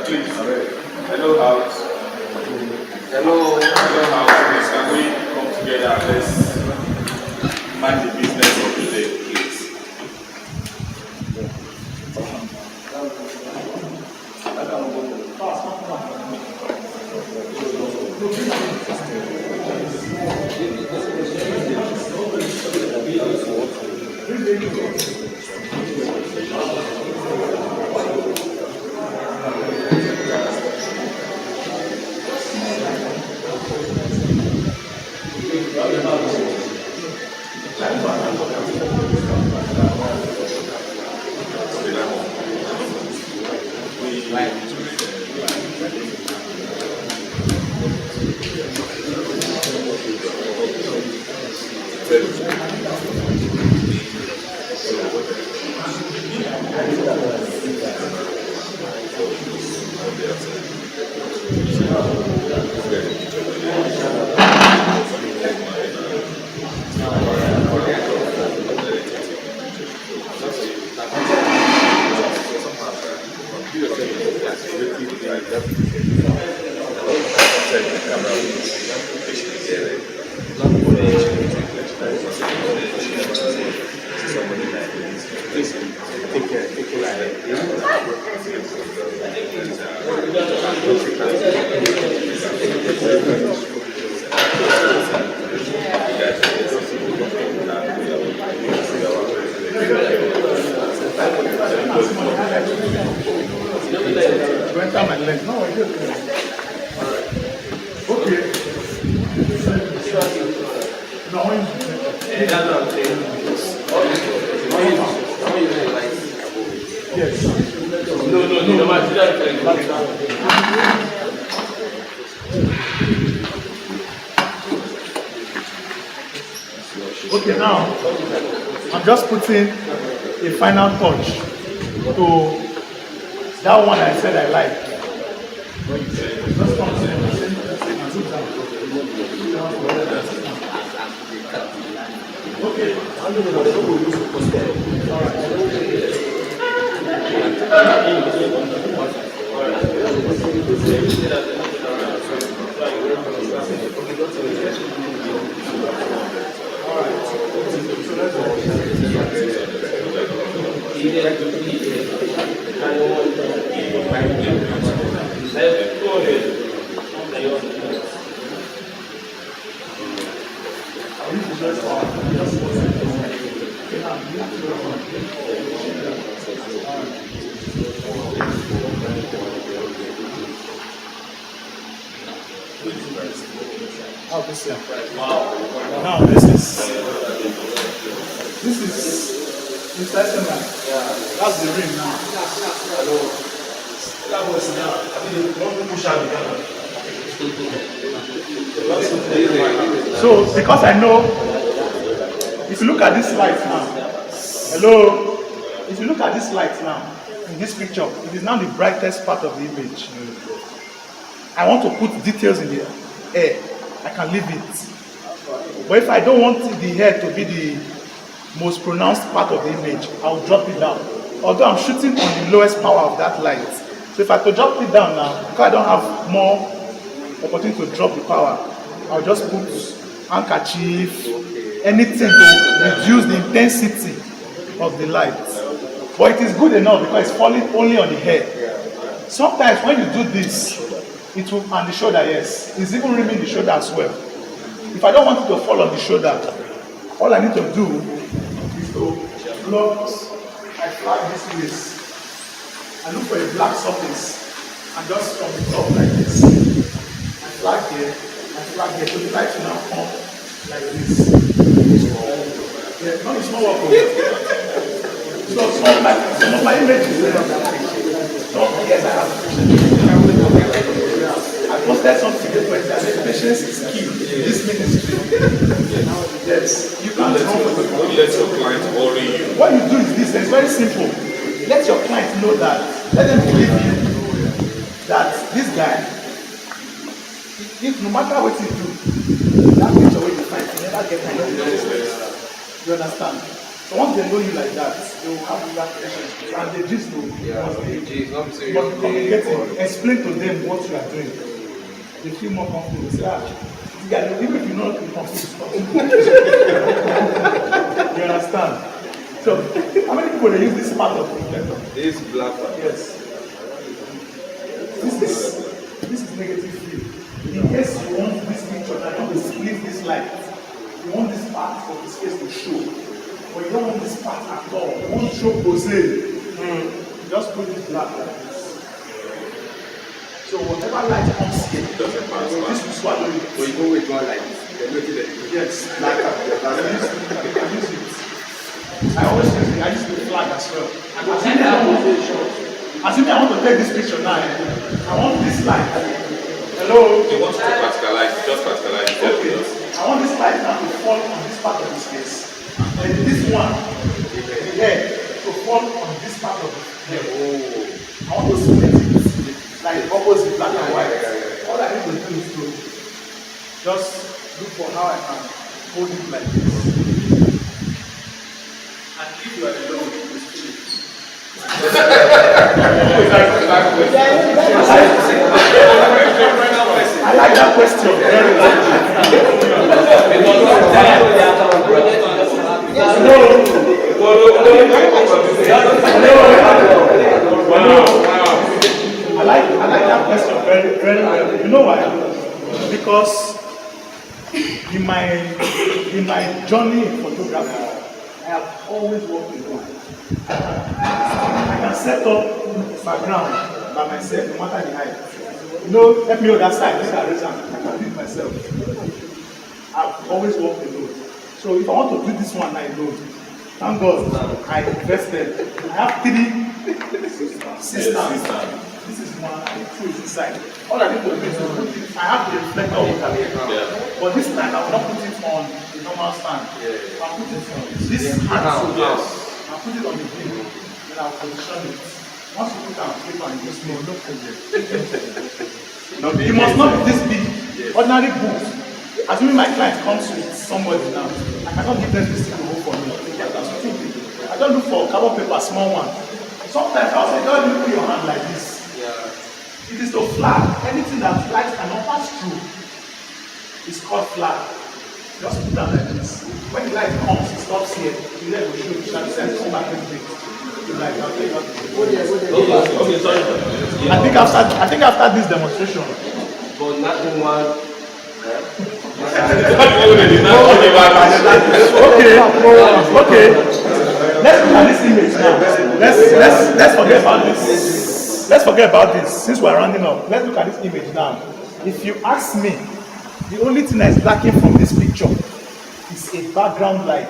please. Hello house. Hello house. Can we come together and let's mind the business of the day, please? Okay, now I'm just putting a final touch to that one I said I like. Just continue. Okay. Oh, this is wow. Now this is Mr. Esseman. Yeah. That's the ring now. Hello. That was now. I mean, don't push out the So because I know, if you look at this light now, hello. If you look at this light now in this picture, it is now the brightest part of the image. I want to put details in the air. I can leave it. But if I don't want the hair to be the most pronounced part of the image, I'll drop it down. Although I'm shooting on the lowest power of that light. So if I could drop it down now, because I don't have more opportunity to drop the power, I'll just put handkerchief, anything to reduce the intensity of the light. But it is good enough because it's falling only on the hair. Sometimes when you do this, it will on the shoulder, yes. It's even rimming the shoulder as well. If I don't want it to fall on the shoulder, all I need to do is to block. I flag this place. I look for a black surface and just from the top like this. I flag here, so the light will now come like this. Yeah, not a small work. So some of my images there. So yes, I have. I posted something different. I said patience is key in this ministry. Yes, you can't let your client worry you. What you do is this, it's very simple. Let your client know that, let them believe you that this guy, if no matter what you do, that picture will be fine. You never get kind of you understand? So once they know you like that, they will have that patience. And they just know you must communicate, explain to them what you are doing. They feel more comfortable. Say, even if you know not be comfortable, you understand? So, how many people they use this part of the reflector? This black one. Yes. This is negative field. In case you want this picture, I want to split this light. You want this part of the space to show, but you don't want this part at all. You want to show pose. Just put this black like this. So whatever light comes here, this will swallow it. So you go with one like this. Yes, like that. You can use it. I always use it. I use the flag as well. Assuming I want to take this picture now, I want this light. Hello? You want to practicalize, just practicalize it. Okay. I want this light now to fall on this part of the space. And this one, the head, to fall on this part of the head. I want to split it. Like opposite black and white. All I need to do is to just look for how I can hold it like this. And if you are alone, you speak. I like that question very much. I like that question very, very well. You know why? Because in my journey in photography, I have always worked alone. I can set up background by myself, no matter the height. You know, let me hold that side, I can do it myself. I've always worked alone. So if I want to do this one alone, thank God I invested. I have 3 systems. This is one, and 2 is inside. All I need to do is to put it, I have the reflector over here. But this time I will not put it on the normal stand. Yeah. I'll put it on this hand. I'll put it on the bin. Then I'll position it. Once you put it on paper and just no problem. It must not be this big. Yes. Ordinary books. Assuming my client comes with somebody now, I cannot give them this thing to hold for me. That's too big. I don't look for carbon paper, small one. Sometimes I'll say, don't you put your hand like this. Yeah. It is to flag. Anything that light cannot pass through is called flag. Just put that like this. When the light comes, it stops here. The light will show you. Shall we come back and take like that? Okay, sorry. I think after this demonstration. But nothing one. Okay. Let's look at this image now. Let's forget about this. Let's forget about this. Since we're rounding up, let's look at this image now. If you ask me, the only thing that is lacking from this picture is a background light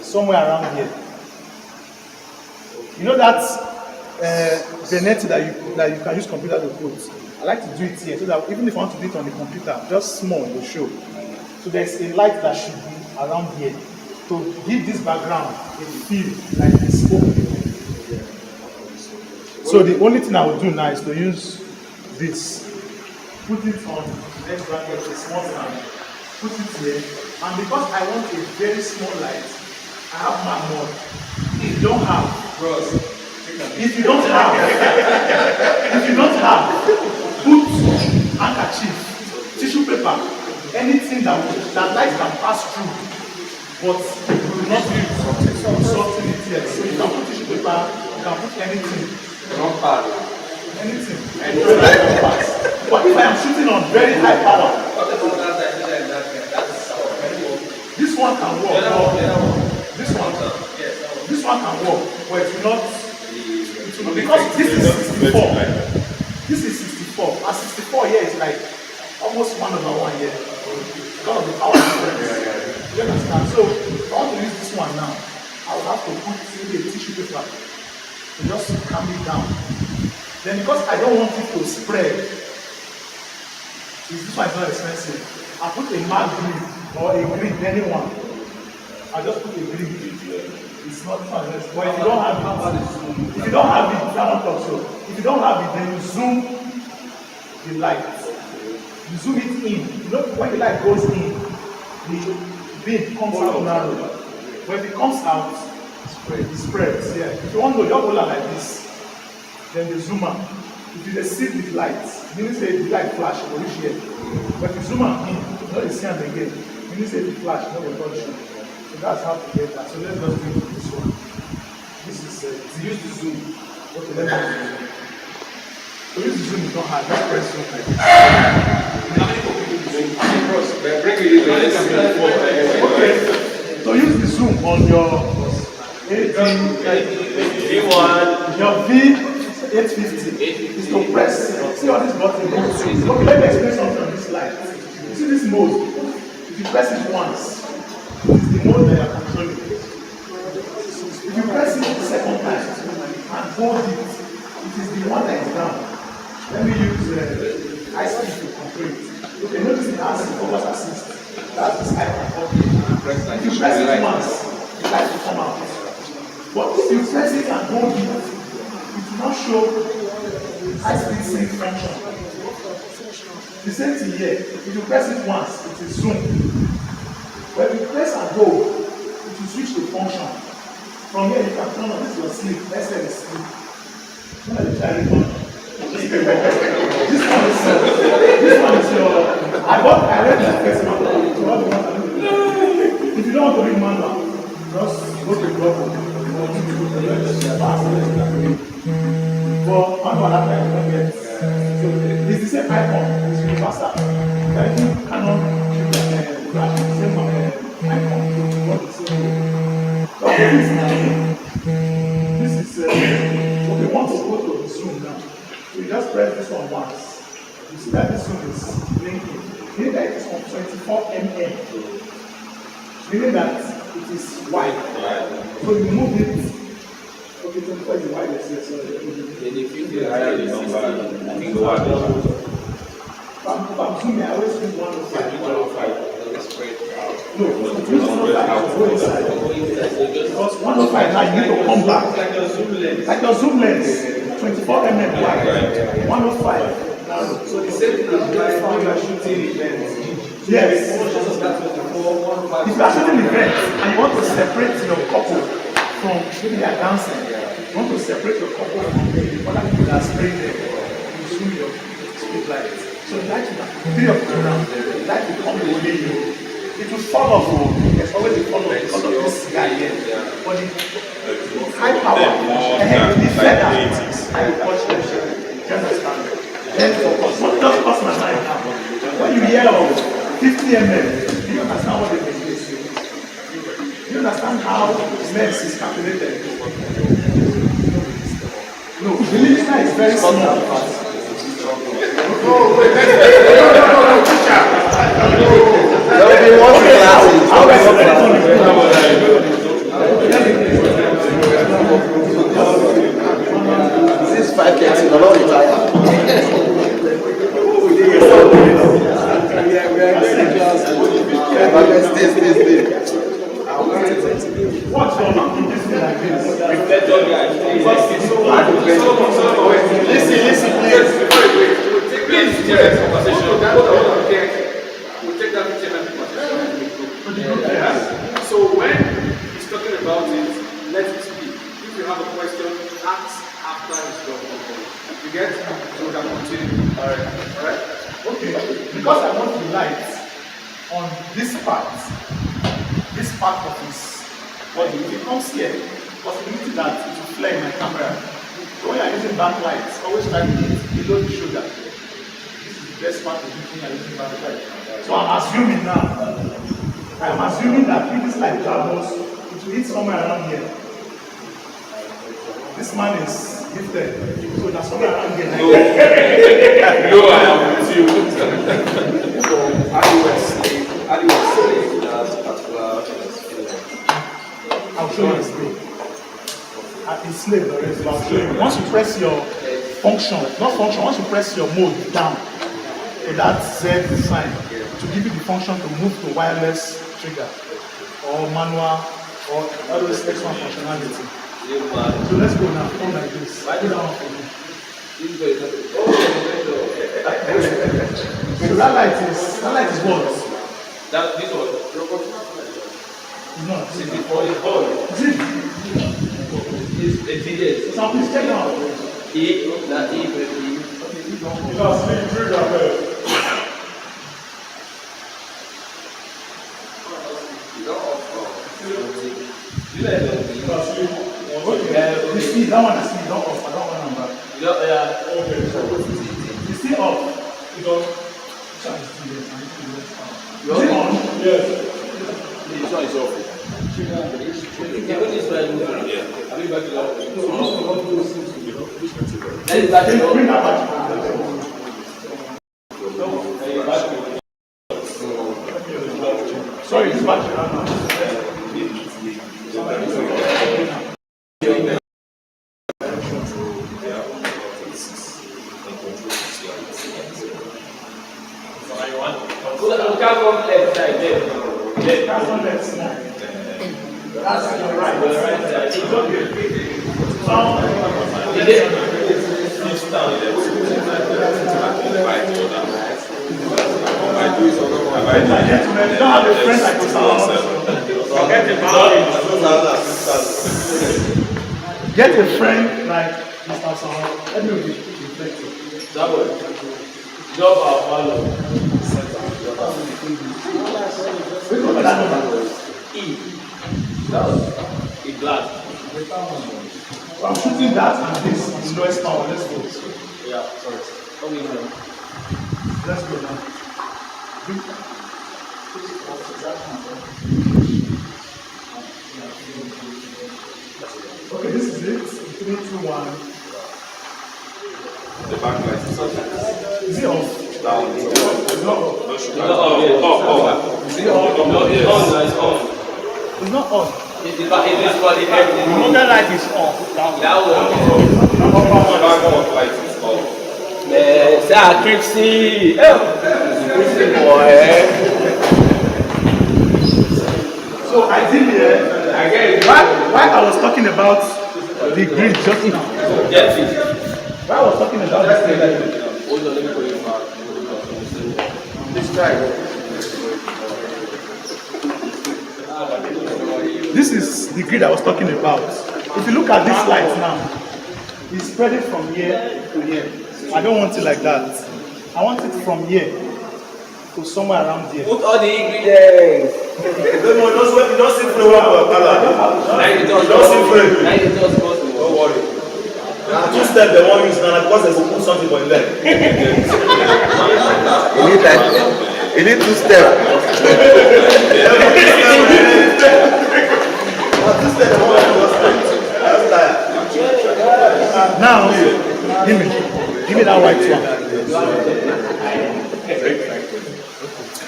somewhere around here. You know that Benin that you can use computer to put. I like to do it here so that even if I want to do it on the computer, just small, it will show. So there's a light that should be around here to give this background a feel like it's open. So the only thing I will do now is to use this. Put it on the next bracket, a small stand. Put it here. And because I want a very small light, I have my mode. If you don't have, put handkerchief, tissue paper, anything that light can pass through, but you will not use something it here. So you can put tissue paper, you can put anything. Anything. But if I am shooting on very high power, this one can work. This one can work, but it will not. Because this is 64. This is 64. And 64 here is like almost 1/1 here. Because of the power difference. You understand? So if I want to use this one now, I will have to put maybe a tissue paper to just calm it down. Then because I don't want it to spread, this one is not expensive. I put a matte green or a green, anyone. I just put a green. It's not fun. But if you don't have it, if you don't have it, then you zoom the light. You zoom it in. You know when the light goes in, the beam comes out narrow. When it comes out, it spreads. Yeah. If you want to just hold it like this, then you zoom out. If you see the light, meaning say the light flash, it will reach here. But if you zoom out in, you know the scan again. Meaning say the flash, not the touch. So that's how to get that. So let's just do this one. This is to use the zoom. Okay, let's do the zoom. To use the zoom is not hard. Just press zoom like this. Okay. So use the zoom on your your V850 is to press. See all this button. Okay, let me explain something on this slide. You see this mode? If you press it once, it's the mode that you are controlling. If you press it the second time and hold it, it is the one that is down. Let me use high speed to control it. Okay, notice it has focus assist. That's the side control. If you press it once, the light will come out. But if you press it and hold it, it will not show high speed sync function. The same thing here. If you press it once, it is zoom. When you press and hold, it will switch the function. From here you can turn on this your sleep. Let's say it's sleep. This one is your. I read the first one. If you don't want to read manual, just go to the global. For manual that time you don't get. So it's the same icon, it's universal. I think Canon same icon. This is okay, once you go to the zoom now. So you just press this one once. You see that this zoom is blinking. Meaning that it is on 24 mm. Meaning that it is wide. So you move it. Okay, 24 is the widest, yes. If I'm zooming, I always use 105. Because 105 now you need to come back. Like your zoom lens, 24 mm wide, 105. So the same thing as when you are shooting events. Yes. If you are shooting events and you want to separate your couple from maybe they are dancing, you want to separate your couple from the other people that are spraying them, you zoom your speed light. So the light will be of the ground, the light will come the way you. It will fall off. There's always a fall off because of this guy here. But the high power, the feather, I will watch them. You understand? Then focus. What just cross my mind now? When you hear of 50 mm, do you understand what they mean? Do you understand how lens is calculated? No, the listener is very small. No, wait, no, teacher. There will be one classes. This is 5:30. No, no, retire. Stay. What's your mouth in this thing like this? Listen, please. Please, direct conversation. We'll take that picture and conversation. So when he's talking about it, let it speak. If you have a question, ask after he's done. You get? So we can continue. Alright? Okay, because I want the light on this part of his body. If it comes here, possibility that it will flare in my camera. So when you're using backlight, always try to hit below the shoulder. This is the best part of the thing you're using backlight. So I'm assuming now, that if this light travels, it will hit somewhere around here. This man is gifted, so that's somewhere around here. No, I am with you. So, how do you explain that particular I'll show you a slave. It's slave already, so I'll show you. Once you press your once you press your mode down to that Z sign to give you the function to move to wireless trigger or manual or all those extra functionality. So let's go now, come like this. Go down for me. So that light is what? This one. It's not. Is it on? Is it? It's yes. So please check it out. That E. Just leave trigger first. You see, that one I see, don't off. I don't want number. Okay, so you see off. You don't. Is it on? Yes. This one is off. Even this one is moving. I'll be back to that. Let it back to Bring that back. Sorry, it's back now. That's your right. It's okay. Gentlemen, you don't have a friend like yourself. Get a friend like Mr. Sahar. Let me be reflective. That one. Job our follow. Which one is that number? E. That was a glass. So I'm shooting that and this is lowest power. Let's go. Yeah, sorry. Okay, no. Let's go now. Okay, this is it. 3, 2, 1. The backlight is on. Is it off? Down. It's not off. Is it on? No, it's on. It's on. It's not on. It is for the everything. Another light is off. That one. The backlight is on. Say, Trixie. Trixie boy. So ideally, why I was talking about the grid just now. Why I was talking about this thing. This guy. This is the grid I was talking about. If you look at this light now, it's spreading from here to here. I don't want it like that. I want it from here to somewhere around here. Put all the ingredients. Don't sit for one color. Don't worry. Now, 2 steps they want use now because they will put something for them. You need 2 steps. Now, give me that white one.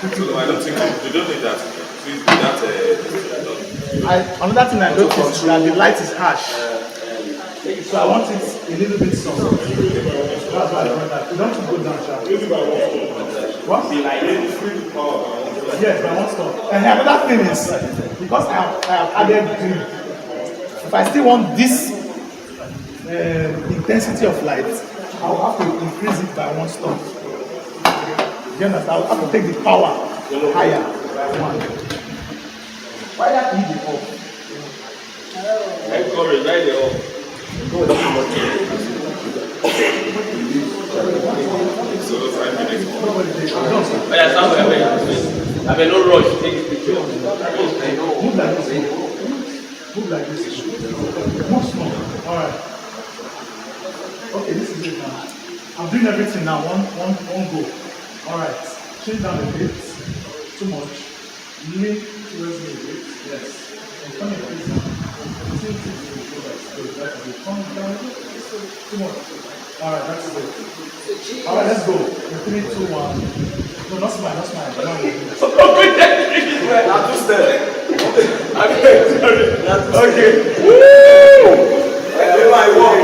I don't think you don't need that. Please do that. Another thing I noticed is that the light is harsh. So I want it a little bit soft. That's why I brought that. You don't go down, Sha. What? Yes, by one stop. And another thing is, because I have added green, if I still want this intensity of light, I will have to increase it by one stop. You understand? I will have to take the power higher by one. Why that need the up? Encourage, right there. So 5 minutes. I mean, no rush. Take this picture. Move like this. Move like this. Move small. Alright. Okay, this is it now. I'm doing everything now. One go. Alright. Change down a bit. Too much. Lean towards me a bit. Yes. And come here, please. Come down. Too much. Alright, that's it. Alright, let's go. 3, 2, 1. No, not smile, not smile. No, Now 2 steps. okay. Woo! I walk.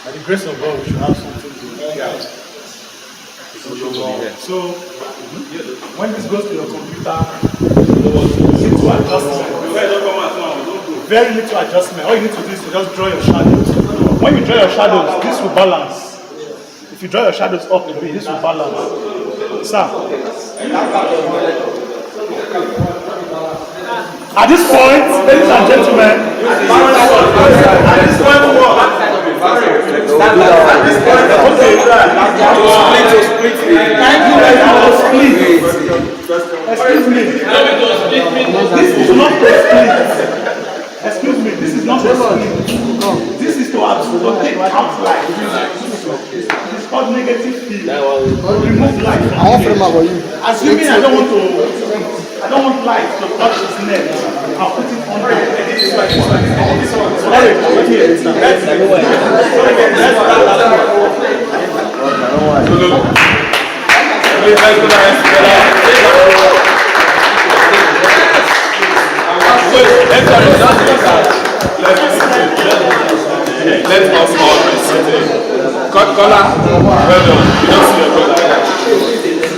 By the grace of God, we should have something to do. So, when this goes to your computer, little adjustment. Very little adjustment. All you need to do is to just draw your shadows. When you draw your shadows, this will balance. If you draw your shadows up a bit, this will balance. Sir. At this point, ladies and gentlemen, excuse me. This is not a split. Excuse me, this is not a split. This is to take out light. It's called negative field. Remove light. Assuming I don't want light to touch his neck. I'll put it on. Sorry, here. Let us all be seated. Cut collar. Well done. You don't see your brother.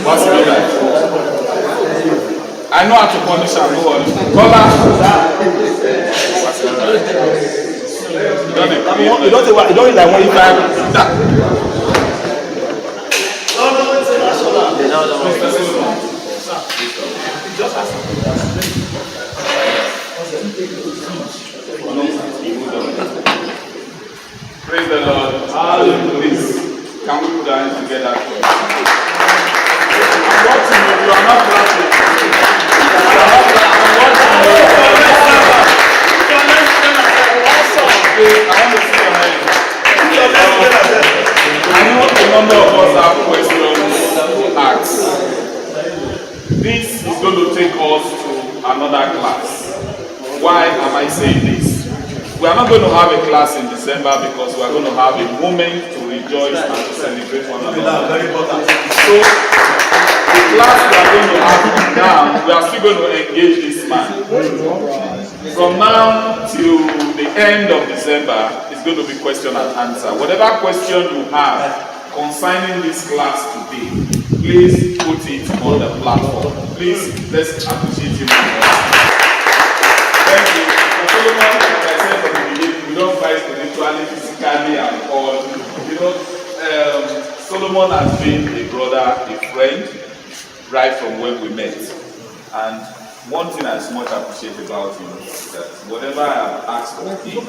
What's your brother? I know how to punish him. No worry. Collar. You don't like one time. Praise the Lord. Please, can we put our hands together? I'm watching you. You are not clapping. I want to see your hands. I know a number of us have questions to ask. This is going to take us to another class. Why am I saying this? We are not going to have a class in December because we are going to have a moment to rejoice and to celebrate one another. Very important. So The class we are going to have now, we are still going to engage this man. From now till the end of December, it's going to be question and answer. Whatever question you have concerning this class today, please put it on the platform. Please, let's appreciate him. Thank you. Solomon, like I said from the beginning, we don't fight spiritually, physically, and all. You know, Solomon has been a brother, a friend, right from when we met. And one thing I much appreciate about him is that whatever I have asked of him,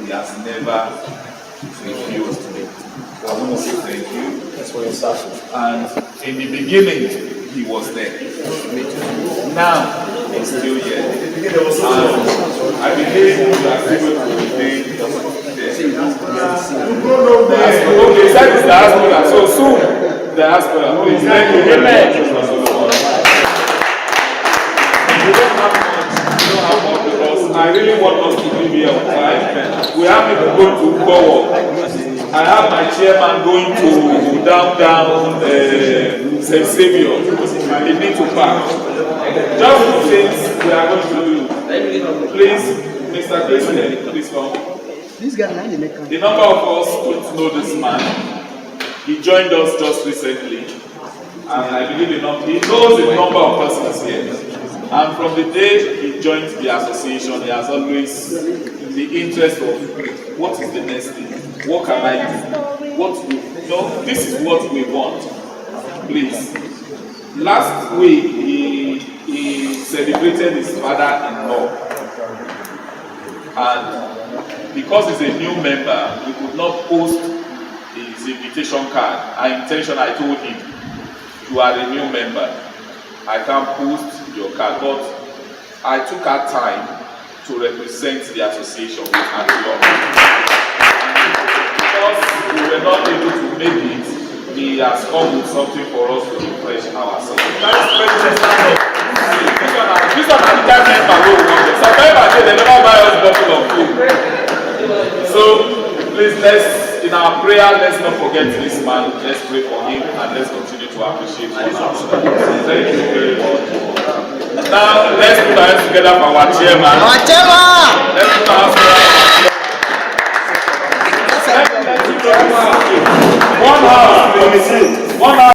he has never refused me. So I want to say thank you. That's for your staff. And in the beginning, he was there. Now, he's still here. And I believe you are still going to remain there. Okay, that is diaspora. So soon, diaspora. Please, thank you very much. We don't have much because I really want us to be here on time. We have people going to forward. I have my chairman going to downtown St. Saviour. He needs to park. Just two things we are going to do. Please, Mr. President, please come. This guy, now you make The number of us don't know this man. He joined us just recently. And I believe he knows a number of persons here. And from the day he joined the association, he has always the interest of what is the next thing? What can I do? This is what we want. Please. Last week he celebrated his father-in-law. And because he's a new member, we could not post his invitation card. I told him, you are a new member. I can't post your card, but I took our time to represent the association with Akhinlehin. Because we were not able to make it, he has come with something for us to refresh ourselves. This one are the kind member who want it. Some members say they never buy us bottle of food. So please, in our prayer, let's not forget this man. Let's pray for him and let's continue to appreciate him. Thank you very much. Now, let's put our hands together for our chairman. Our chairman! Let's put our hands together. One house, please. One house.